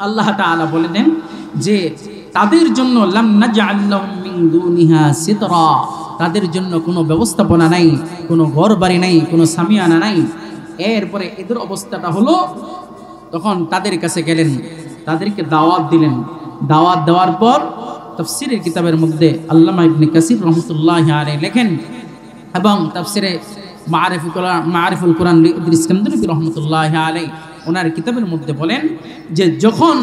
আল্লাহ তাআলা বলে দেন যে তাদের জন্য লাম নাজআল লাহুম মিন দুনিহা সিতরা, তাদের জন্য কোনো ব্যবস্থাপনা নাই, কোনো ঘর বাড়ি নাই, কোনো সামিয়ানা নাই। এরপরে এদের অবস্থাটা হলো, তখন তাদের কাছে গেলেন, তাদেরকে দাওয়াত দিলেন। দাওয়াত দেওয়ার পর তাফসীরের কিতাবের মধ্যে আল্লামা ইবনে কাসির রাহমাতুল্লাহি আলাইহি লেখেন, এবং তাফসীরে মাআরিফুল কুরআন ইদ্রিস কান্দরী রাহমাতুল্লাহি আলাইহি ওনার কিতাবের মধ্যে বলেন যে যখন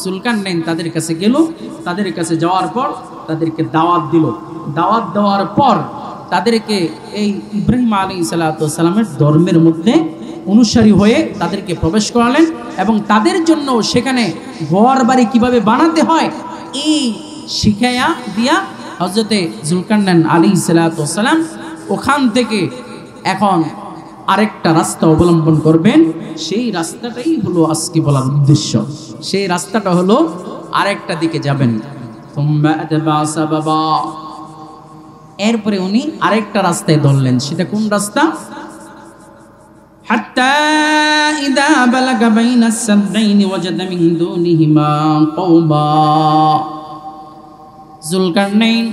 সুলকাননাইন তাদের কাছে গেল, তাদের কাছে যাওয়ার পর তাদেরকে দাওয়াত দিল। দাওয়াত দেওয়ার পর তাদেরকে এই ইব্রাহিম আলাইহিস সালামের ধর্মের মধ্যে অনুসারী হয়ে তাদেরকে প্রবেশ করালেন, এবং তাদের জন্য সেখানে ঘর বাড়ি কীভাবে বানাতে হয় এই শিখাইয়া দিয়া হযরতে যুলকারনাইন আলাইহিস সালাম ওখান থেকে এখন আরেকটা রাস্তা অবলম্বন করবেন। সেই রাস্তাটাই হলো আজকে বলার উদ্দেশ্য। সেই রাস্তাটা হলো আরেকটা দিকে যাবেন। এরপরে উনি আরেকটা রাস্তায় ধরলেন। সেটা কোন রাস্তা? হাত্তা ইদা বালাগা বাইনাস সাদদাইনি ওয়াজাদা মিন দুনিহিমা কওমা, যুলকারনাইন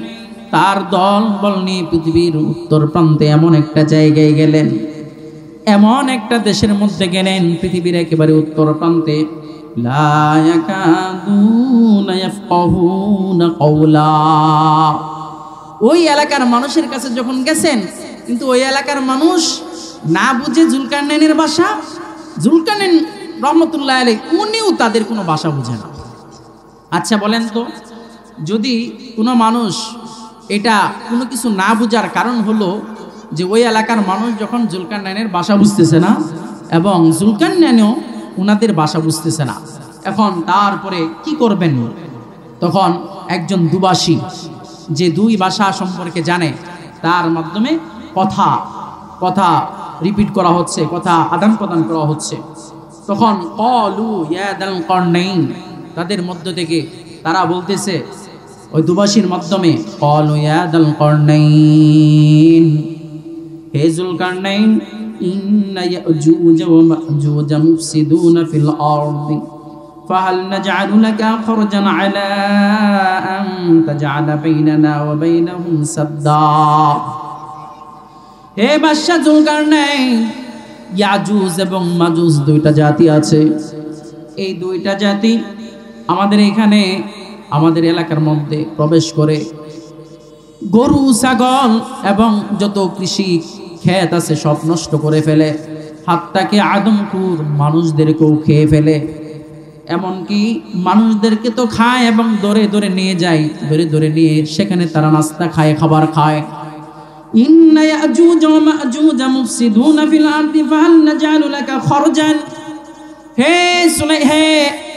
তার দল বল নিয়ে পৃথিবীর উত্তর প্রান্তে এমন একটা জায়গায় গেলেন, এমন একটা দেশের মধ্যে গেলেন, পৃথিবীর একেবারে উত্তর প্রান্তে। লা ইয়াকাদুনা ইয়াফকাহুনা কওলা, ওই এলাকার মানুষের কাছে যখন গেছেন, কিন্তু ওই এলাকার মানুষ না বুঝে যুলকারনাইনের ভাষা, যুলকারনাইন রহমতুল্লাহ আলাইহি উনিও তাদের কোনো ভাষা বুঝে না। আচ্ছা বলেন তো, যদি কোনো মানুষ এটা কোনো কিছু না বুঝার কারণ হলো যে ওই এলাকার মানুষ যখন যুলকারনাইনের ভাষা বুঝতেছে না, এবং যুলকারনাইনও ওনাদের ভাষা বুঝতেছে না, এখন তারপরে কি করবেন? তখন একজন দুভাষী, যে দুই ভাষা সম্পর্কে জানে, তার মাধ্যমে কথা রিপিট করা হচ্ছে, কথা আদান প্রদান করা হচ্ছে। তখন ক্বালু ইয়া যাল কারনাইন, তাদের মধ্য থেকে তারা বলতেছে ওই দুভাষীর মাধ্যমে, ক্বালু ইয়া যাল কারনাইন, হে যুলকারনাইন, ইন্না ইয়াজুজ ওয়া মাজুজ মুফসিদুনা ফিল আরদি ফাহাল নাজআলু লাকা খরজান আলা আন তাজআলা বাইনানা ওয়া বাইনাহুম সাদ্দা। হে বাদশা যুলকারনাইন, ইয়াজুজ এবং মাজুজ দুইটা জাতি আছে। এই দুইটা জাতি আমাদের এখানে, আমাদের এলাকার মধ্যে প্রবেশ করে গরু ছাগল এবং যত কৃষি ক্ষেত আছে সব নষ্ট করে ফেলে, হাত্তাকে আদমখুর মানুষদেরকেও খেয়ে ফেলে। এমনকি মানুষদেরকে তো খায় এবং ধরে ধরে নিয়ে যায়, ধরে ধরে নিয়ে সেখানে তারা নাস্তা খায়, খাবার খায়। ইন্না ইয়াজুজ ওয়া মাজুজ মুফসিদুনা ফিল আরদি ফাহাল নাজআলু লাকা খরজান, হে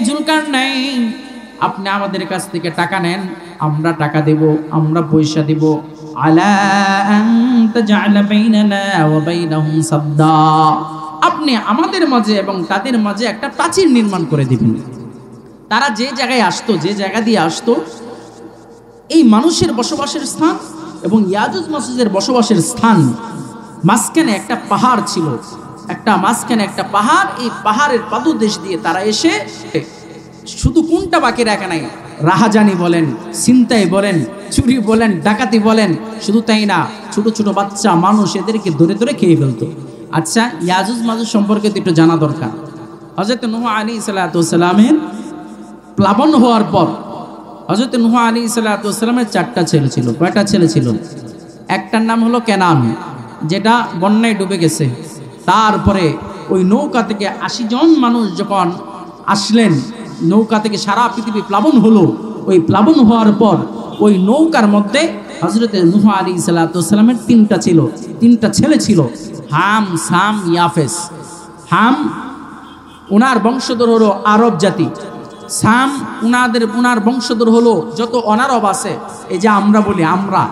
যুলকারনাইন, আপনি আমাদের কাছ থেকে টাকা নেন, আমরা টাকা দেব, আমরা পয়সা দেব। আলা আন তাজআলা বাইনানা ওয়া বাইনাহুম সাদ্দা, আপনি আমাদের মাঝে এবং তাদের মাঝে একটা প্রাচীর নির্মাণ করে দিবেন। তারা যে জায়গায় আসতো, যে জায়গা দিয়ে আসতো, এই মানুষের বসবাসের স্থান এবং ইয়াজুজ মাজুজের বসবাসের স্থান, মাঝখানে একটা পাহাড় ছিল, মাঝখানে একটা পাহাড়। এই পাহাড়ের পাদদেশ দিয়ে তারা এসে শুধু কোনটা বাকি রাখে নাই, রাহাজানি বলেন, ছিনতাই বলেন, চুরি বলেন, ডাকাতি বলেন, শুধু তাই না, ছোট ছোট বাচ্চা মানুষ এদেরকে ধরে ধরে খেয়ে ফেলতো। আচ্ছা, ইয়াজুজ মাজুজ সম্পর্কে তো একটু জানা দরকার। হযরত নূহ আলাইহিস সালামের প্লাবন হওয়ার পর হযরত নূহ আলাইহিস সালামের 4টা ছেলে ছিল। কয়টা ছেলে ছিল? একটার নাম হলো কেনান, যেটা বন্যায় ডুবে গেছে। তারপরে ওই নৌকা থেকে 80 জন মানুষ যখন আসলেন, নৌকা থেকে সারা পৃথিবী প্লাবন হলো। ওই প্লাবন হওয়ার পর ওই নৌকার মধ্যে হযরত নূহ আলাইহিস সালামের 3টা ছেলে ছিল, হাম, সাম, ইয়াফেস। হাম ওনার বংশধর হলো আরব জাতি, সাম ওনার বংশধর হলো যত অনারব আছে, এই যে আমরা বলি আমরা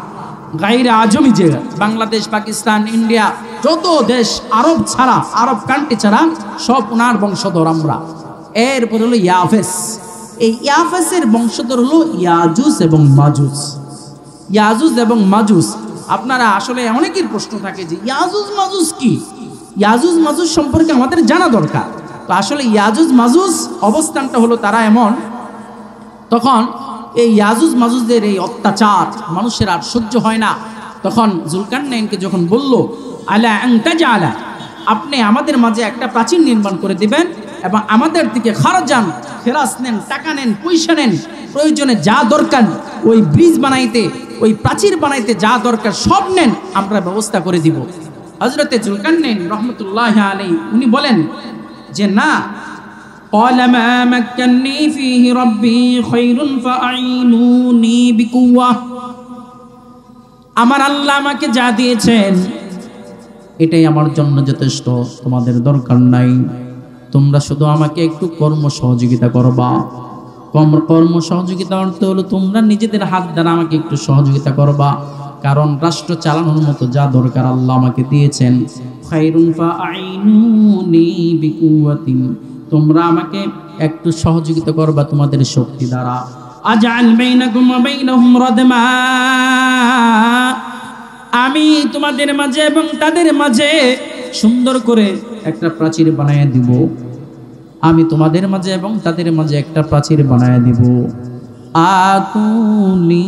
গায়রে আজমি, যে বাংলাদেশ, পাকিস্তান, ইন্ডিয়া, যত দেশ আরব ছাড়া, আরব কান্ট্রি ছাড়া সব ওনার বংশধর আমরা। এরপর হলো ইয়াফেস। এই ইয়াফাসের বংশধর হলো ইয়াজুজ এবং মাজুজ। ইয়াজুজ এবং মাজুজ, আপনারা আসলে অনেকের প্রশ্ন থাকে যে ইয়াজুজ মাজুজ কি, ইয়াজুজ মাজুজ সম্পর্কে আমাদের জানা দরকার। তো আসলে ইয়াজুজ মাজুজ অবস্থানটা হলো তারা এমন, তখন এই ইয়াজুজ মাজুজদের এই অত্যাচার মানুষের আর সহ্য হয় না। তখন জুলকারনাইনকে যখন বলল আলা আনতাজালা, আপনি আমাদের মাঝে একটা প্রাচীর নির্মাণ করে দিবেন এবং আমাদের থেকে খারাজান, খেরাস নেন, টাকা নেন, পয়সা নেন, প্রয়োজনে যা দরকার ওই ব্রিজ বানাইতে, ওই প্রাচীর বানাইতে যা দরকার সব নেন, আমরা ব্যবস্থা করে দিব। হযরতে জুলকারনাইন রহমতুল্লাহ আলাইহি উনি বলেন যে না, قال ما مكنني فيه ربي خير فأعينوني بقوة, আমার আল্লাহ আমাকে যা দিয়েছেন এটাই আমার জন্য যথেষ্ট, তোমাদের দরকার নাই, তোমরা শুধু আমাকে একটু কর্ম সহযোগিতা করবা। কর্ম সহযোগিতা অর্থ হলো তোমরা নিজেদের হাত দ্বারা আমাকে একটু সহযোগিতা করবা, কারণ রাষ্ট্র চালানোর মতো যা দরকার আল্লাহ আমাকে দিয়েছেন। খায়রুন ফাআইনুনি বিকুওয়াতিন, তোমরা আমাকে একটু সহযোগিতা করবা তোমাদের শক্তি দ্বারা। আজআল বাইনাকুম ওয়া বাইনাহুম রাদমা, আমি তোমাদের মাঝে এবং তাদের মাঝে সুন্দর করে একটা প্রাচীর বানায় দিব, আমি তোমাদের মাঝে এবং তাদের মাঝে একটা প্রাচীর বানায় দিব। আতুনি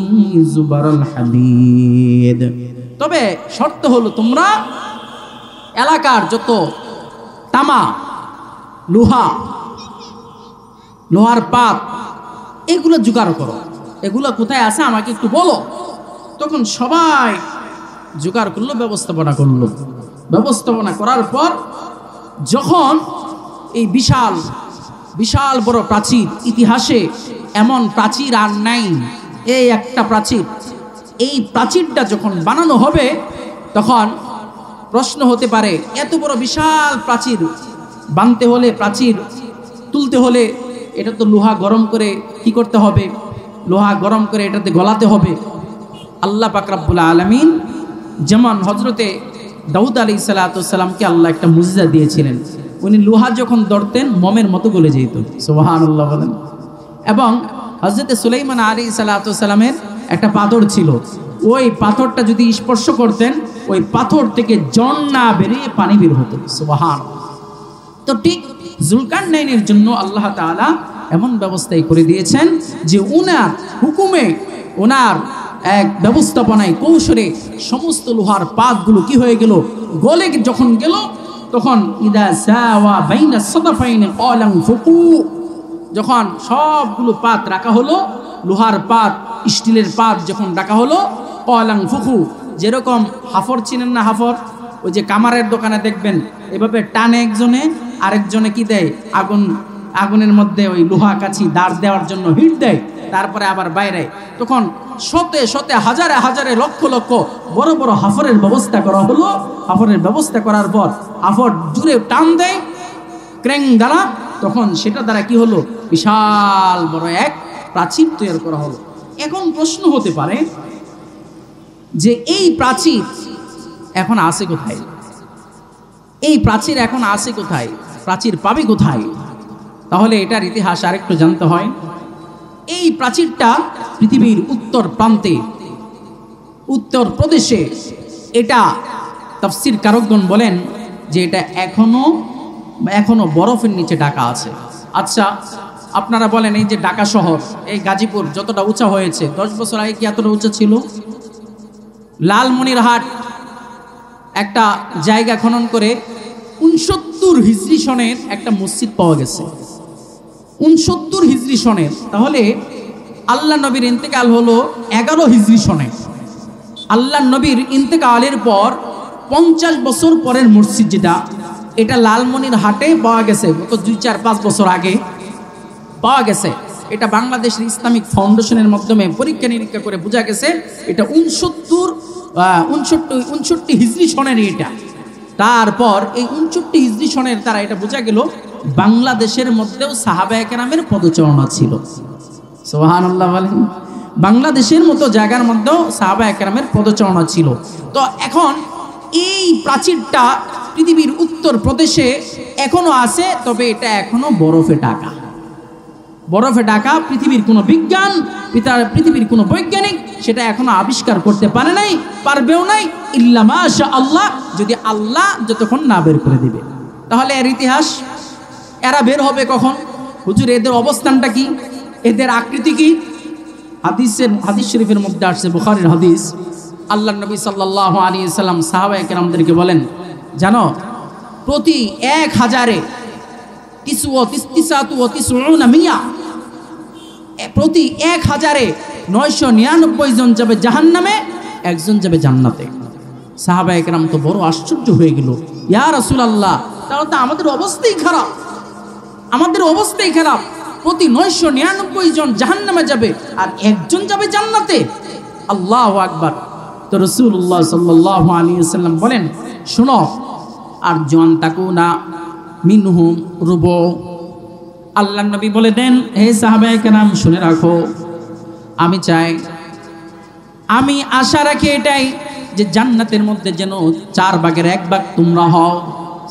জুবারাল হাদিদ, তবে শর্ত হলো তোমরা এলাকার যত তামা, লোহা, লোহার পাত এগুলো জোগাড় করো, এগুলো কোথায় আছে আমাকে একটু বলো। তখন সবাই জোগাড় করলো, ব্যবস্থাপনা করলো। ব্যবস্থাপনা করার পর যখন এই বিশাল বিশাল বড় প্রাচীর, ইতিহাসে এমন প্রাচীর আর নাই, এই একটা প্রাচীর, এই প্রাচীরটা যখন বানানো হবে তখন প্রশ্ন হতে পারে এত বড় বিশাল প্রাচীর বানতে হলে, প্রাচীর তুলতে হলে এটা তো লোহা গরম করে কি করতে হবে, লোহা গরম করে এটাতে গলাতে হবে। আল্লাহ পাক রব্বুল আলামিন যেমন হযরতে দাউদ আলাইহিস সালামকে আল্লাহ একটা মুজিজা দিয়েছিলেন, উনি লোহা যখন ধরতেন মোমের মতো গলে যেত, সুবহানাল্লাহ বলেন। এবং হযরতে সুলাইমান আলাইহিস সালামের একটা পাথর ছিল, ওই পাথরটা যদি স্পর্শ করতেন ওই পাথর থেকে ঝর্ণা বেরিয়ে পানি বের হতো, সুবহানাল্লাহ। তো ঠিক জুলকারনাইনের জন্য আল্লাহ তাআলা এমন ব্যবস্থাই করে দিয়েছেন যে উনার হুকুমে, ওনার এক ব্যবস্থাপনায়, কৌশলে সমস্ত লোহার পাতগুলো কি হয়ে গেল, গলে যখন গেল তখন ইদা সাওয়া বাইনা সাদাফাইন ক্বালান ফুকু, যখন সবগুলো পাত রাখা হলো, লোহার পাত, স্টিলের পাত যখন রাখা হলো, ক্বালান ফুকু, যেরকম হাফর চিনেন না, হাফর ওই যে কামারের দোকানে দেখবেন এভাবে টানে একজনে, আরেকজনে কি দেয়, আগুনের মধ্যে ওই লোহা কাছি দাঁড় দেওয়ার জন্য হিট দেয়, তারপরে আবার বাইরে, তখন শতে শতে হাজারে হাজারে লক্ষ লক্ষ বড় বড় হাফরের ব্যবস্থা করা হলো। হাফরের ব্যবস্থা করার পর হাফর জুড়ে টান দেয় ক্র্যাং দ্বারা, তখন সেটা দ্বারা কি হলো, বিশাল বড় এক প্রাচীর তৈরি করা হলো। এখন প্রশ্ন হতে পারে যে এই প্রাচীর এখন আছে কোথায়, এই প্রাচীর এখন আছে কোথায়, প্রাচীর পাবে কোথায়? তাহলে এটার ইতিহাস আরেকটু জানতে হয়। এই প্রাচীরটা পৃথিবীর উত্তর প্রান্তে, উত্তর প্রদেশে, এটা তাফসীর কারকগণ বলেন যে এটা এখনো বরফের নিচে ঢাকা আছে। আচ্ছা আপনারা বলেন, এই যে ঢাকা শহর, এই গাজীপুর যতটা উঁচা হয়েছে, 10 বছর আগে কি এতটা উঁচা ছিল? লালমনিরহাট একটা জায়গা খনন করে 69 হিজরি সনের একটা মসজিদ পাওয়া গেছে, 69 হিজরি সনের। তাহলে আল্লাহ নবীর ইন্তেকাল হলো 11 হিজরি সনে। আল্লাহ নবীর ইন্তেকালের পর 50 বছর পরের মসজিদ যেটা, এটা লালমনিরহাটে পাওয়া গেছে, গত 2-4-5 বছর আগে পাওয়া গেছে। এটা বাংলাদেশের ইসলামিক ফাউন্ডেশনের মাধ্যমে পরীক্ষা নিরীক্ষা করে বোঝা গেছে এটা 69 হিজরি সনের এটা। তারপর এই 69 হিজরি সনের তারা এটা বোঝা গেল বাংলাদেশের মধ্যেও সাহাবায়ে কেরামের পদচারণা ছিল, সুবহানাল্লাহ বলেন। বাংলাদেশের মতো জায়গার মধ্যেও সাহাবায়ে কেরামের পদচারণা ছিল। তো এখন এই প্রাচীরটা পৃথিবীর উত্তর প্রদেশে এখনো আছে, তবে এটা এখনো বরফে ঢাকা। বরফে ঢাকা পৃথিবীর কোনো বিজ্ঞান, পৃথিবীর কোনো বৈজ্ঞানিক সেটা এখনো আবিষ্কার করতে পারে নাই, পারবেও নাই, ইল্লা মাশা আল্লাহ, যদি আল্লাহ যতক্ষণ না বের করে দিবে। তাহলে এর ইতিহাস, এরা বের হবে কখন? হুজুর এদের অবস্থানটা কি, এদের আকৃতি কি? হাদিস শরীফের মধ্যে আসছে, বুখারীর হাদিস, আল্লাহ নবী সাল্লাল্লাহু আলাইহি সাল্লাম সাহাবায়ে কেরামদেরকে বলেন, জানো প্রতি 1000-এ প্রতি 1000-এ 999 জন যাবে জাহান্নামে, একজন যাবে জান্নাতে। সাহাবায়ে কেরাম তো বড় আশ্চর্য হয়ে গেল, ইয়া রাসূলুল্লাহ, তাহলে তো আমাদের অবস্থাই খারাপ, আমাদের অবস্থাই খারাপ, প্রতি 999 জন জাহান্নামে যাবে আর একজন যাবে জান্নাতে। আল্লাহু আকবার। তো রাসূলুল্লাহ সাল্লাল্লাহু আলাইহি ওয়াসাল্লাম বলেন, শোনো, আর জন তাকুনা মিনহুম রুবু। আল্লাহর নবী বলে দেন, হে সাহাবায়ে কেরাম শুনে রাখো, আমি চাই, আমি আশা রাখি এটাই যে জান্নাতের মধ্যে যেন 4/1 ভাগ তোমরা হও।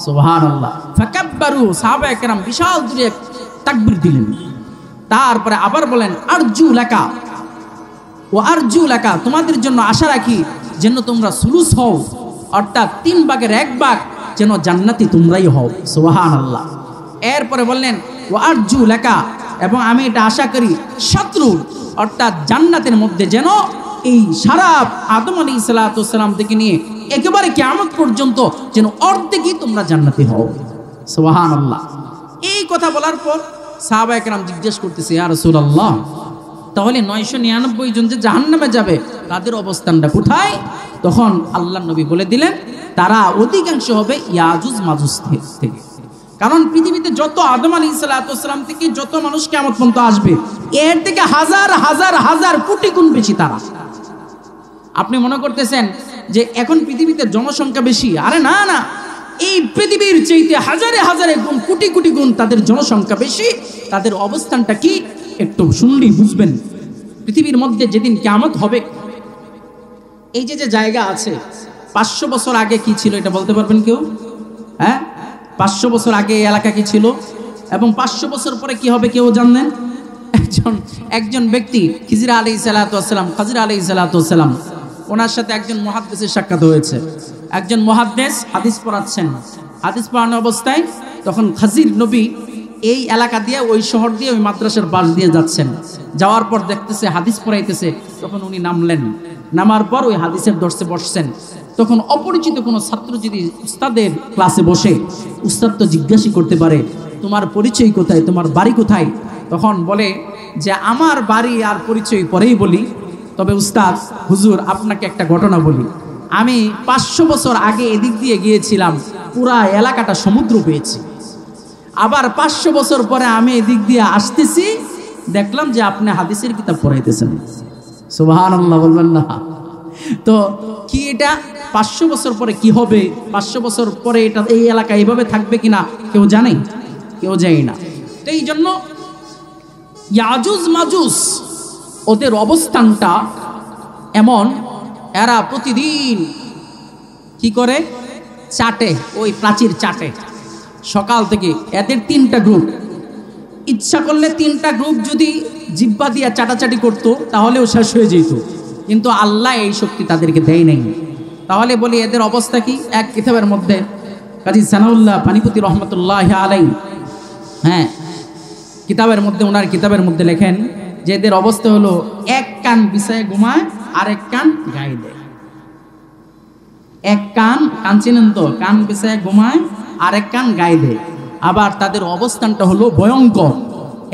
সুবহানাল্লাহ। ফাকাব্বারু, সাহাবায়ে কেরাম বিশাল জোরে তাকবীর দিলেন। তারপরে আবার বলেন, আরজু লাকা ও আরজু লাকা, তোমাদের জন্য আশা রাখি যেন তোমরা সুলুস হও, অর্থাৎ 3/1 ভাগ যেন জান্নাতি তোমরাই হও। সুবহানাল্লাহ। এরপরে বললেন, ও আরজু লাকা, এবং আমি এটা আশা করি শত্রু, অর্থাৎ জান্নাতের মধ্যে যেন এই সারা আদম আলাইহিস সালাম থেকে নিয়ে একেবারে কিয়ামত পর্যন্ত যেন অর্ধেকই তোমরা জান্নাতি হও। সুবহানাল্লাহ। এই কথা বলার পর সাহাবায়ে কেরাম জিজ্ঞেস করতেছে, ইয়া রাসূলুল্লাহ, তাহলে 999 জন যে জাহান্নামে যাবে তাদের অবস্থানটা কোথায়? তখন আল্লাহর নবী বলে দিলেন, তারা অধিকাংশ হবে ইয়াজুজ মাজুজ থেকে। কারণ পৃথিবীতে যত আদম আলাইহিস সালাম থেকে যত মানুষ কিয়ামত পর্যন্ত আসবে, এর থেকে হাজার হাজার হাজার কোটি গুণ বেশি তারা। আপনি মনে করতেছেন যে এখন পৃথিবীতে জনসংখ্যা বেশি, আরে না না, এই পৃথিবীর চাইতে হাজারে হাজারে গুণ, কোটি কোটি গুণ তাদের জনসংখ্যা বেশি। তাদের অবস্থানটা কি একটু শুনলেই বুঝবেন। পৃথিবীর মধ্যে যেদিন কিয়ামত হবে, এই যে জায়গা আছে, 500 বছর আগে কি ছিল এটা বলতে পারবেন কেউ? হ্যাঁ, 500 বছর আগে এই এলাকা কি ছিল এবং 500 বছর পরে কি হবে কেউ জানেন? একজন ব্যক্তি খিজির আলাইহিস সালাম, ওনার সাথে একজন মুহাদ্দিসের সাক্ষাৎ হয়েছে। একজন মুহাদ্দিস হাদিস পড়াচ্ছেন, হাদিস পড়ানো অবস্থায় তখন খাজির নবী এই এলাকা দিয়ে, ওই শহর দিয়ে, ওই মাদ্রাসার পাশ দিয়ে যাচ্ছেন। যাওয়ার পর দেখতেছে হাদিস পড়াইতেছে, তখন উনি নামলেন। নামার পর ওই হাদিসের দর্শে বসছেন। তখন অপরিচিত কোনো ছাত্র যদি উস্তাদের ক্লাসে বসে, উস্তাদ তো জিজ্ঞাসা করতে পারে, তোমার পরিচয় কোথায়, তোমার বাড়ি কোথায়? তখন বলে যে আমার বাড়ি আর পরিচয় পরেই বলি, তবে উস্তাদ হুজুর আপনাকে একটা ঘটনা বলি। আমি 500 বছর আগে এদিক দিয়ে গিয়েছিলাম, পুরা এলাকাটা সমুদ্র পেয়েছি। আবার 500 বছর পরে আমি এদিক দিয়ে আসতেছি, দেখলাম যে আপনি হাদিসের কিতাব পড়াইতেছেন। সুবহানাল্লাহ বলবেন না? তো কি এটা 500 বছর পরে কি হবে? 500 বছর পরে এটা এই এলাকা এইভাবে থাকবে কিনা কেউ জানে? কেউ জানে না। তো এই জন্য ইয়াজুজ মাজুজ ওদের অবস্থানটা এমন, এরা প্রতিদিন কি করে? চাটে, ওই প্রাচীর চাটে সকাল থেকে। এদের 3টা গ্রুপ, ইচ্ছা করলে 3টা গ্রুপ যদি জিহ্বা দিয়া চাটাচাটি করতো তাহলেও শেষ হয়ে যেত, কিন্তু আল্লাহ এই শক্তি তাদেরকে দেয় নাই। তাহলে বলি এদের অবস্থা কি? এক কিতাবের মধ্যে কাজী সানাউল্লাহ পানিপতি রহমতুল্লাহ আলাইহি, হ্যাঁ, কিতাবের মধ্যে, ওনার কিতাবের মধ্যে লেখেন যে এদের অবস্থা হলো, এক কান বিছায় ঘুমায়, আরেক কান গায়ে দেয়। এক কান, কান চিনেন তো, কান বিছায় ঘুমায়, আরেক কান গায়ে দেয়। আবার তাদের অবস্থানটা হলো ভয়ঙ্কর।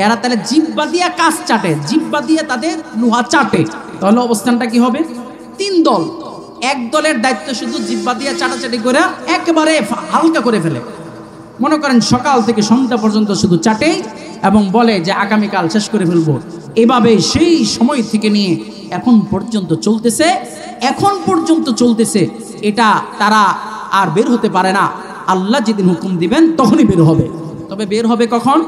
এরা তাহলে জিহ্বা দিয়া কাজ চাটে, জিহ্বা দিয়ে তাদের লোহা চাটে, তাহলে অবস্থানটা কি হবে? 3 দল। এক দলের দায়িত্ব শুধু জিহ্বা দিয়ে চাটাচাটি করে একেবারে হালকা করে ফেলে। মনে করেন সকাল থেকে সন্ধ্যা পর্যন্ত শুধু চাটে এবং বলে যে আগামীকাল শেষ করে ফেলবো। এভাবে সেই সময় থেকে নিয়ে এখন পর্যন্ত চলতেছে। এটা তারা আর বের হতে পারে না। আল্লাহ যেদিন হুকুম দিবেন তখনই বের হবে। তবে বের হবে কখন?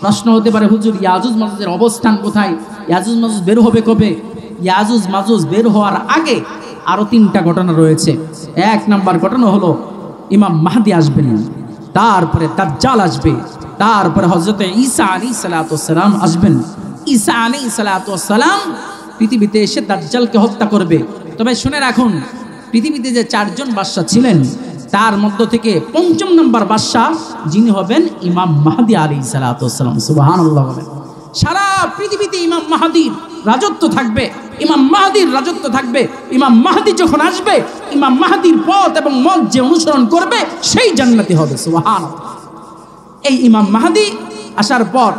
প্রশ্ন হতে পারে, হুজুর ইয়াজুজ মাজুজের অবস্থান কোথায়? ইয়াজুজ মাজুজ বের হবে কবে? ইয়াজুজ মাজুজ বের হওয়ার আগে আরো 3টা ঘটনা রয়েছে। 1 নাম্বার ঘটনা হলো ইমাম মাহদি আসবেন, তারপরে দাজ্জাল আসবে, তারপরে হযরতে ঈসা আলাইহিস সালাতু ওয়াস সালাম আসবেন। ঈসা আলাইহিস সালাতু ওয়াস সালাম পৃথিবীতে এসে দাজ্জালকে হত্যা করবে। তবে শুনে রাখুন, পৃথিবীতে যে 4 জন বাদশা ছিলেন তার মধ্য থেকে 5ম নম্বর বাদশা যিনি হবেন ইমাম মাহদী আলাইহিস সালাতু ওয়াস সালাম। সুবহানাল্লাহ বলেন। সারা পৃথিবীতে ইমাম মাহদীর রাজত্ব থাকবে, ইমাম মাহদীর রাজত্ব থাকবে। ইমাম মাহদী যখন আসবে, ইমাম মাহদীর পথ এবং মত যে অনুসরণ করবে সেই জান্নাতি হবে। সুবহানাল্লাহ। এই ইমাম মাহদী আসার পর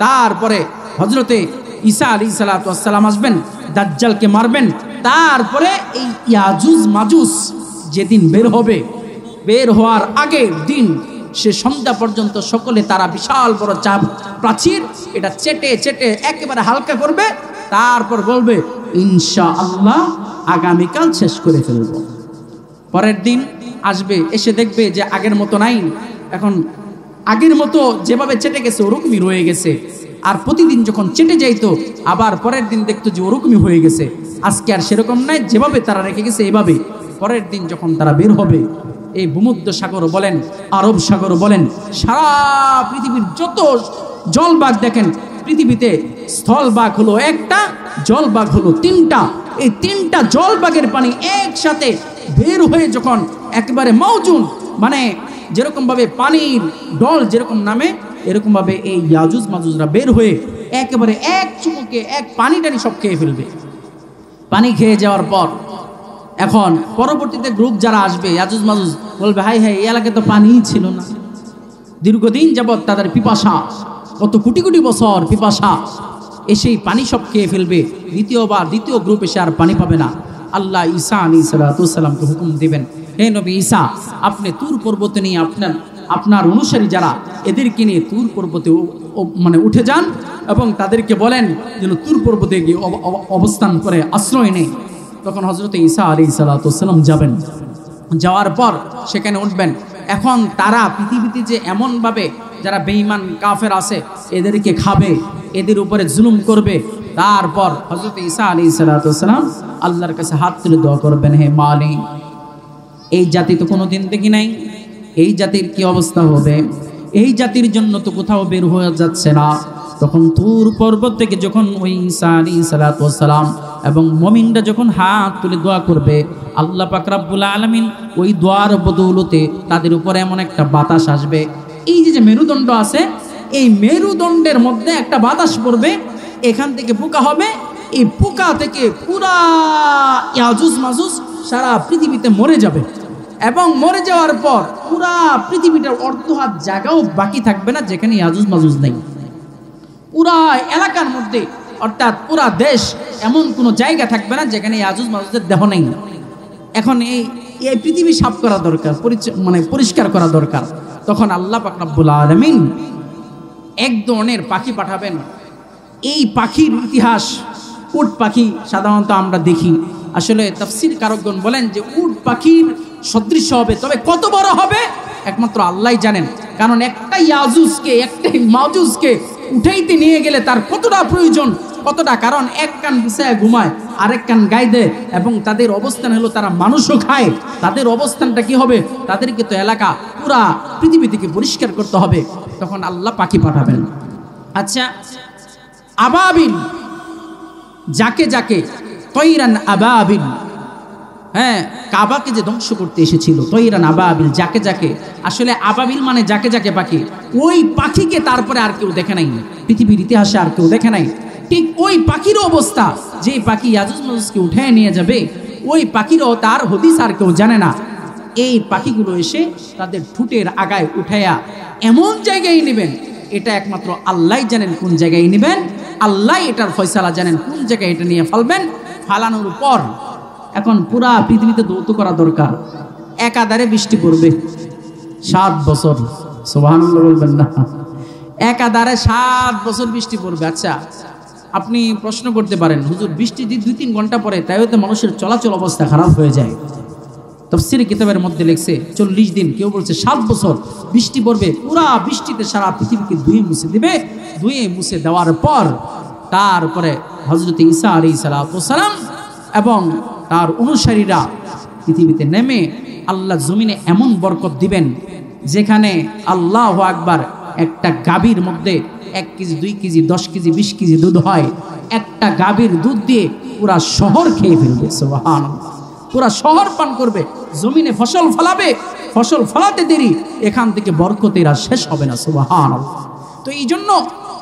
তারপরে হযরতে ঈসা আলাইহিস সালাতু ওয়াস সালাম আসবেন, দাজ্জালকে মারবেন। তারপরে এই ইয়াজুজ মাজুজ যেদিন বের হবে, বের হওয়ার আগের দিন সে সন্ধ্যা পর্যন্ত সকলে তারা বিশাল বড় চাপ প্রাচীর এটা চেটে চেটে একেবারে হালকা করবে। তারপর বলবে ইনশাআল্লাহ আগামীকাল শেষ করে ফেলব। পরের দিন আসবে, এসে দেখবে যে আগের মতো নাই, এখন আগের মতো যেভাবে চেটে গেছে ওরকমই রয়ে গেছে। আর প্রতিদিন যখন চেটে যাইতো আবার পরের দিন দেখতো যে ওরকমই হয়ে গেছে। আজকে আর সেরকম নাই, যেভাবে তারা রেখে গেছে এভাবে। পরের দিন যখন তারা বের হবে, এই ভূমধ্য সাগর বলেন, আরব সাগর বলেন, সারা পৃথিবীর যত জলবাগ দেখেন, পৃথিবীতে স্থলবাগ হলো একটা, জলবাগ হলো 3টা। এই 3টা জলবাগের পানি একসাথে বের হয়ে যখন একেবারে মৌজুন, মানে যেরকম ভাবে পানির ডল যেরকম নামে, এরকম ভাবে এই ইয়াজুজ মাজুজরা বের হয়ে একেবারে এক চুমুকে এক পানি টানি সব খেয়ে ফেলবে। পানি খেয়ে যাওয়ার পর এখন পরবর্তীতে গ্রুপ যারা আসবে ইয়াজুজ মাজুজ বলবে, হাই হাই, এই এলাকায় তো পানিই ছিল না। দীর্ঘদিন যাবৎ তাদের পিপাসা, কত কোটি কোটি বছর পিপাসা, এসেই পানি সব খেয়ে ফেলবে। দ্বিতীয় গ্রুপ এসে আর পানি পাবে না। আল্লাহ ঈসা আলাইহিস সালাতু ওয়াস সালামকে হুকুম দিবেন, হে নবী ঈসা, আপনি তুর পর্বতে নিয়ে আপনার অনুসারী যারা এদেরকে নিয়ে তুর পর্বতে মানে উঠে যান এবং তাদেরকে বলেন যেন তুর পর্বতে গিয়ে অবস্থান করে আশ্রয় নেই। তখন হযরত ঈসা আলাইহিস সালাতু ওয়াস সালাম যাবেন, যাওয়ার পর সেখানে উঠবেন। এখন তারা পৃথিবীতে যে এমনভাবে যারা বেঈমান কাফের আছে এদেরকে খাবে, এদের উপরে জুলুম করবে। তারপর হযরত ঈসা আলাইহিস সালাতু ওয়াস সালাম আল্লাহর কাছে হাত তুলে দোয়া করবেন, হে মালিক, এই জাতি তো কোনোদিন দেখি নাই, এই জাতির কি অবস্থা হবে, এই জাতির জন্য তো কোথাও বের হয়ে যাচ্ছে না। তখন তুর পর্বত থেকে যখন ওই ঈসা আলাইহিস সালাতু ওয়াস সালাম এবং মুমিনরা যখন হাত তুলে দোয়া করবে, আল্লাহ পাক রব্বুল আলামিন ওই দোয়ার বদৌলতে তাদের উপরে এমন একটা বাতাস আসবে। এই যে মেরুদণ্ড আছে, এই মেরুদণ্ডের মধ্যে একটা বাতাস পড়বে, এখান থেকে পোকা হবে। এই পোকা থেকে পুরা ইয়াজুজ মাজুজ সারা পৃথিবীতে মরে যাবে এবং মরে যাওয়ার পর পুরা পৃথিবীটার অর্ধহাত জায়গাও বাকি থাকবে না যেখানে ইয়াজুজ মাজুজ নেই। পুরা এলাকার মধ্যে অর্থাৎ পুরা দেশ এমন কোনো জায়গা থাকবে না যেখানে ইয়াজুজ মাজুজের দেহ নেই। এখন এই পৃথিবী সাফ করা দরকার, মানে পরিষ্কার করা দরকার। তখন আল্লাহ পাক রব্বুল আলামিন এক ধরনের পাখি পাঠাবেন। এই পাখির ইতিহাস, উট পাখি সাধারণত আমরা দেখি, আসলে তাফসীর কারকগণ বলেন যে উট পাখির সদৃশ্য হবে, তবে কত বড় হবে একমাত্র আল্লাহই জানেন। কারণ একটা ইয়াজুজকে, একটা মাজুজকে উঠাইতে নিয়ে গেলে তার কতটা প্রয়োজন, কতটা, কারণ এক কান বিছায় ঘুমায় আরেক কান গায়ে দেয় এবং তাদের অবস্থান হলো তারা মানুষও খায়। তাদের অবস্থানটা কি হবে, তাদেরকে তো এলাকা পুরা পৃথিবী থেকে পরিষ্কার করতে হবে। তখন আল্লাহ পাখি পাঠাবেন। আচ্ছা, আবাবিল, যাকে যাকে তৈরান আবাবিল, হ্যাঁ, কাবাকে যে ধ্বংস করতে এসেছিল, তৈরান আবাবিল, যাকে যাকে, আসলে আবাবিল মানে যাকে যাকে পাখি। ওই পাখিকে তারপরে আর কেউ দেখে নাই, পৃথিবীর ইতিহাসে আর কেউ দেখে নাই। ঠিক ওই পাখিরও অবস্থা, যে পাখি ইয়াজুজ মাজুজকে উঠায় নিয়ে যাবে, ওই পাখিরও তার হদিস আর কেউ জানে না। এই পাখিগুলো এসে তাদের ঠুটের আগায় উঠাইয়া এমন জায়গায় নেবেন, এটা একমাত্র আল্লাহ জানেন কোন জায়গায় নেবেন, আল্লাহ এটার ফয়সালা জানেন কোন জায়গায় এটা নিয়ে ফালবেন। ফালানোর পর এখন পুরা পৃথিবীতে দৌত করা দরকার। একাধারে বৃষ্টি পড়বে 7 বছর, সুবহানাল্লাহ বলবেন না, একাধারে 7 বছর বৃষ্টি পড়বে। আচ্ছা, আপনি প্রশ্ন করতে পারেন, হুজুর বৃষ্টি যদি 2-3 ঘন্টা পরে তাই হয়তো মানুষের চলাচল অবস্থা খারাপ হয়ে যায়। তাফসীর কিতাবের মধ্যে লিখছে 40 দিন, কেউ বলছে 7 বছর বৃষ্টি পড়বে। পুরা বৃষ্টিতে সারা পৃথিবীকে ধুয়ে মুছে দিবে। ধুয়ে মুছে দেওয়ার পর তারপরে হযরত ঈসা আলাইহিস সালাম এবং তার অনুসারীরা পৃথিবীতে নেমে আল্লাহ জমিনে এমন বরকত দিবেন যেখানে আল্লাহু আকবার একটা গাভীর মধ্যে 1 কেজি 2 কেজি 10 কেজি 20 কেজি দুধ হয়, একটা গাভীর দুধ দিয়ে পুরা শহর খেয়ে ফেলবে। সুবহানাল্লাহ, পুরা শহর পান করবে, জমিনে ফসল ফলাবে, ফসল ফলাতে দেরি, এখান থেকে বরকতের আর শেষ হবে না। সুবহানাল্লাহ। তো এই জন্য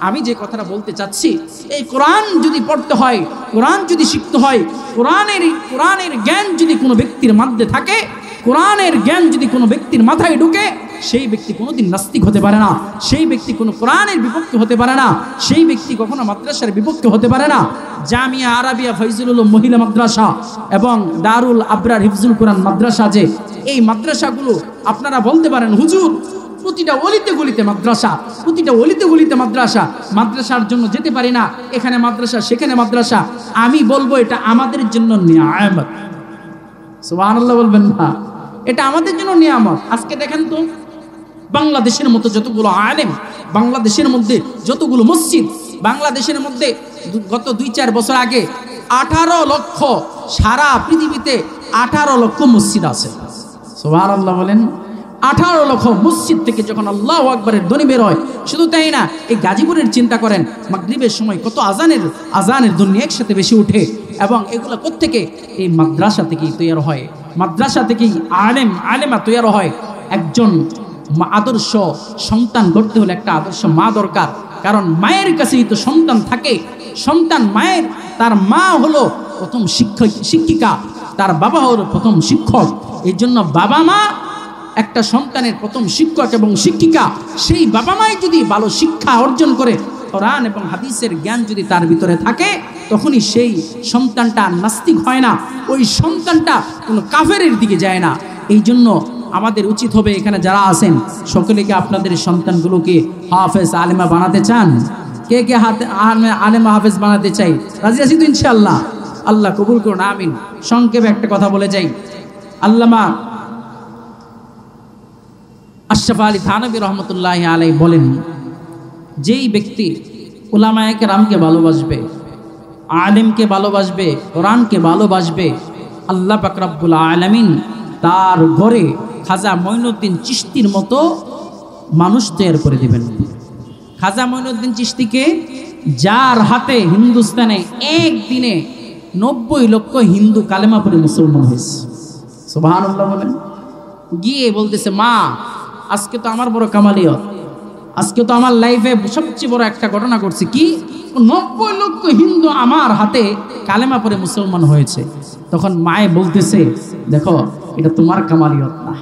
আমি যে কথাটা বলতে চাচ্ছি, এই কোরআন যদি পড়তে হয়, কোরআন যদি শিখতে হয়, কোরআনের জ্ঞান যদি কোনো ব্যক্তির মধ্যে থাকে, কোরআনের জ্ঞান যদি কোনো ব্যক্তির মাথায় ঢুকে, সেই ব্যক্তি কোনোদিন নাস্তিক হতে পারে না, সেই ব্যক্তি কোনো কোরআনের বিপক্ষে হতে পারে না, সেই ব্যক্তি কখনো মাদ্রাসার বিপক্ষে হতে পারে না। জামিয়া আরাবিয়া ফয়জুল উলুম মহিলা মাদ্রাসা এবং দারুল আবরার হিফজুল কোরআন মাদ্রাসা, যে এই মাদ্রাসাগুলো আপনারা বলতে পারেন হুজুর প্রতিটা অলিতে গলিতে মাদ্রাসা, প্রতিটা অলিতে গলিতে মাদ্রাসা, মাদ্রাসার জন্য যেতে পারি না, এখানে মাদ্রাসা সেখানে মাদ্রাসা। আমি বলবো এটা আমাদের জন্য নিয়ামত। সুবহানাল্লাহ বলবেন না? এটা আমাদের জন্য নিয়ামত। আজকে দেখেন তো, বাংলাদেশের মতো যতগুলো আলেম, বাংলাদেশের মধ্যে যতগুলো মসজিদ, বাংলাদেশের মধ্যে গত 2-4 বছর আগে 18 লক্ষ, সারা পৃথিবীতে 18 লক্ষ মসজিদ আছে। সুবহানাল্লাহ বলেন। 18 লক্ষ মসজিদ থেকে যখন আল্লাহু আকবারের ধ্বনি বের হয়, শুধু তাই না, এই গাজীপুরের চিন্তা করেন, মাগরিবের সময় কত আজানের ধ্বনি একসাথে বেশি উঠে, এবং এগুলো কোত্থেকে? এই মাদ্রাসা থেকেই তৈরি হয়, মাদ্রাসা থেকেই আলেমা তৈরি হয়। একজন আদর্শ সন্তান গড়তে হলে একটা আদর্শ মা দরকার, কারণ মায়ের কাছেই তো সন্তান থাকে। সন্তান মায়ের, তার মা হলো প্রথম শিক্ষিকা, তার বাবা হলো প্রথম শিক্ষক। এই জন্য বাবা মা একটা সন্তানের প্রথম শিক্ষক এবং শিক্ষিকা। সেই বাবা মাই যদি ভালো শিক্ষা অর্জন করে, কোরআন এবং হাদিসের জ্ঞান যদি তার ভিতরে থাকে, তখনই সেই সন্তানটা নাস্তিক হয় না, ওই সন্তানটা কোনো কাফেরের দিকে যায় না। এই জন্য আমাদের উচিত হবে, এখানে যারা আছেন সকলেকে আপনাদের সন্তানগুলোকে হাফেজ আলেমা বানাতে চান? কে কে আলেমা হাফেজ বানাতে চাই? রাজি আছি তো ইনশাআল্লাহ? আল্লাহ কবুল করুন, আমিন। সংক্ষেপে একটা কথা বলে যাই। আল্লামা আশরাফ আলী থানভী রহমতুল্লাহ আলাইহি বলেন, যেই ব্যক্তি উলামায়ে কেরামকে ভালোবাসবে, আলেমকে ভালোবাসবে, কোরআনকে ভালোবাসবে, আল্লাহ পাক রব্বুল আলামিন তার ঘরে খাজা মঈনুদ্দিন চিশতির মতো মানুষ তৈরি করে দিবেন। খাজা মঈনুদ্দিন চিশতিকে, যার হাতে হিন্দুস্তানে একদিনে 90 লক্ষ হিন্দু কালেমা পড়ে মুসলমান হয়েছে। সুবহানাল্লাহ বলেন। গিয়ে বলতেছে, মা আজকে তো আমার বড় কামালিয়ত, আজকে তো আমার লাইফে সবচেয়ে বড় একটা ঘটনা ঘটছে। কি? 90 লক্ষ হিন্দু আমার হাতে কালেমা পড়ে মুসলমান হয়েছে। তখন মায়ে বলতেছে, দেখো এটা তোমার কামালিয়ত না,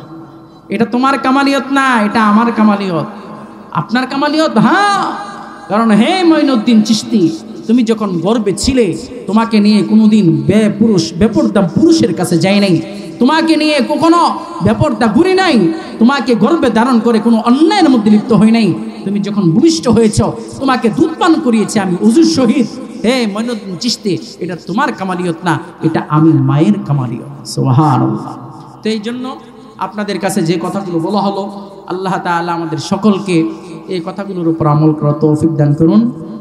এটা তোমার কামালিয়ত না, এটা আমার কামালিয়ত। আপনার কামালিয়ত? হ্যাঁ, কারণ হে মঈনুদ্দিন চিশতি, তুমি যখন গর্বে ছিলে, তোমাকে নিয়ে কোনোদিন বেপরদা পুরুষের কাছে যাই নাই, তোমাকে নিয়ে কখনো বেপরদা ঘুরি নাই, তোমাকে গর্বে ধারণ করে কোনো অন্যায়ের মধ্যে লিপ্ত হই নাই। তুমি যখন ভূমিষ্ঠ হয়েছ, তোমাকে দুধ পান করিয়েছে আমি ওযুর সহিত। হে মঈনুদ্দিন চিশতি, এটা তোমার কামালিয়ত না, এটা আমি মায়ের কামালিয়ত। সুবহানাল্লাহ। তো এই জন্য আপনাদের কাছে যে কথাগুলো বলা হলো, আল্লাহ তাআলা আমাদের সকলকে এই কথাগুলোর উপর আমল করার তৌফিক দান করুন।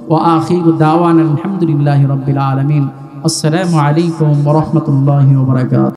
ওয়া আখিরু দাওয়ানা আলহামদুলিল্লাহি রাব্বিল আলামিন। আসসালামু আলাইকুম ওয়া রাহমাতুল্লাহি ওয়া বারাকাতুহু।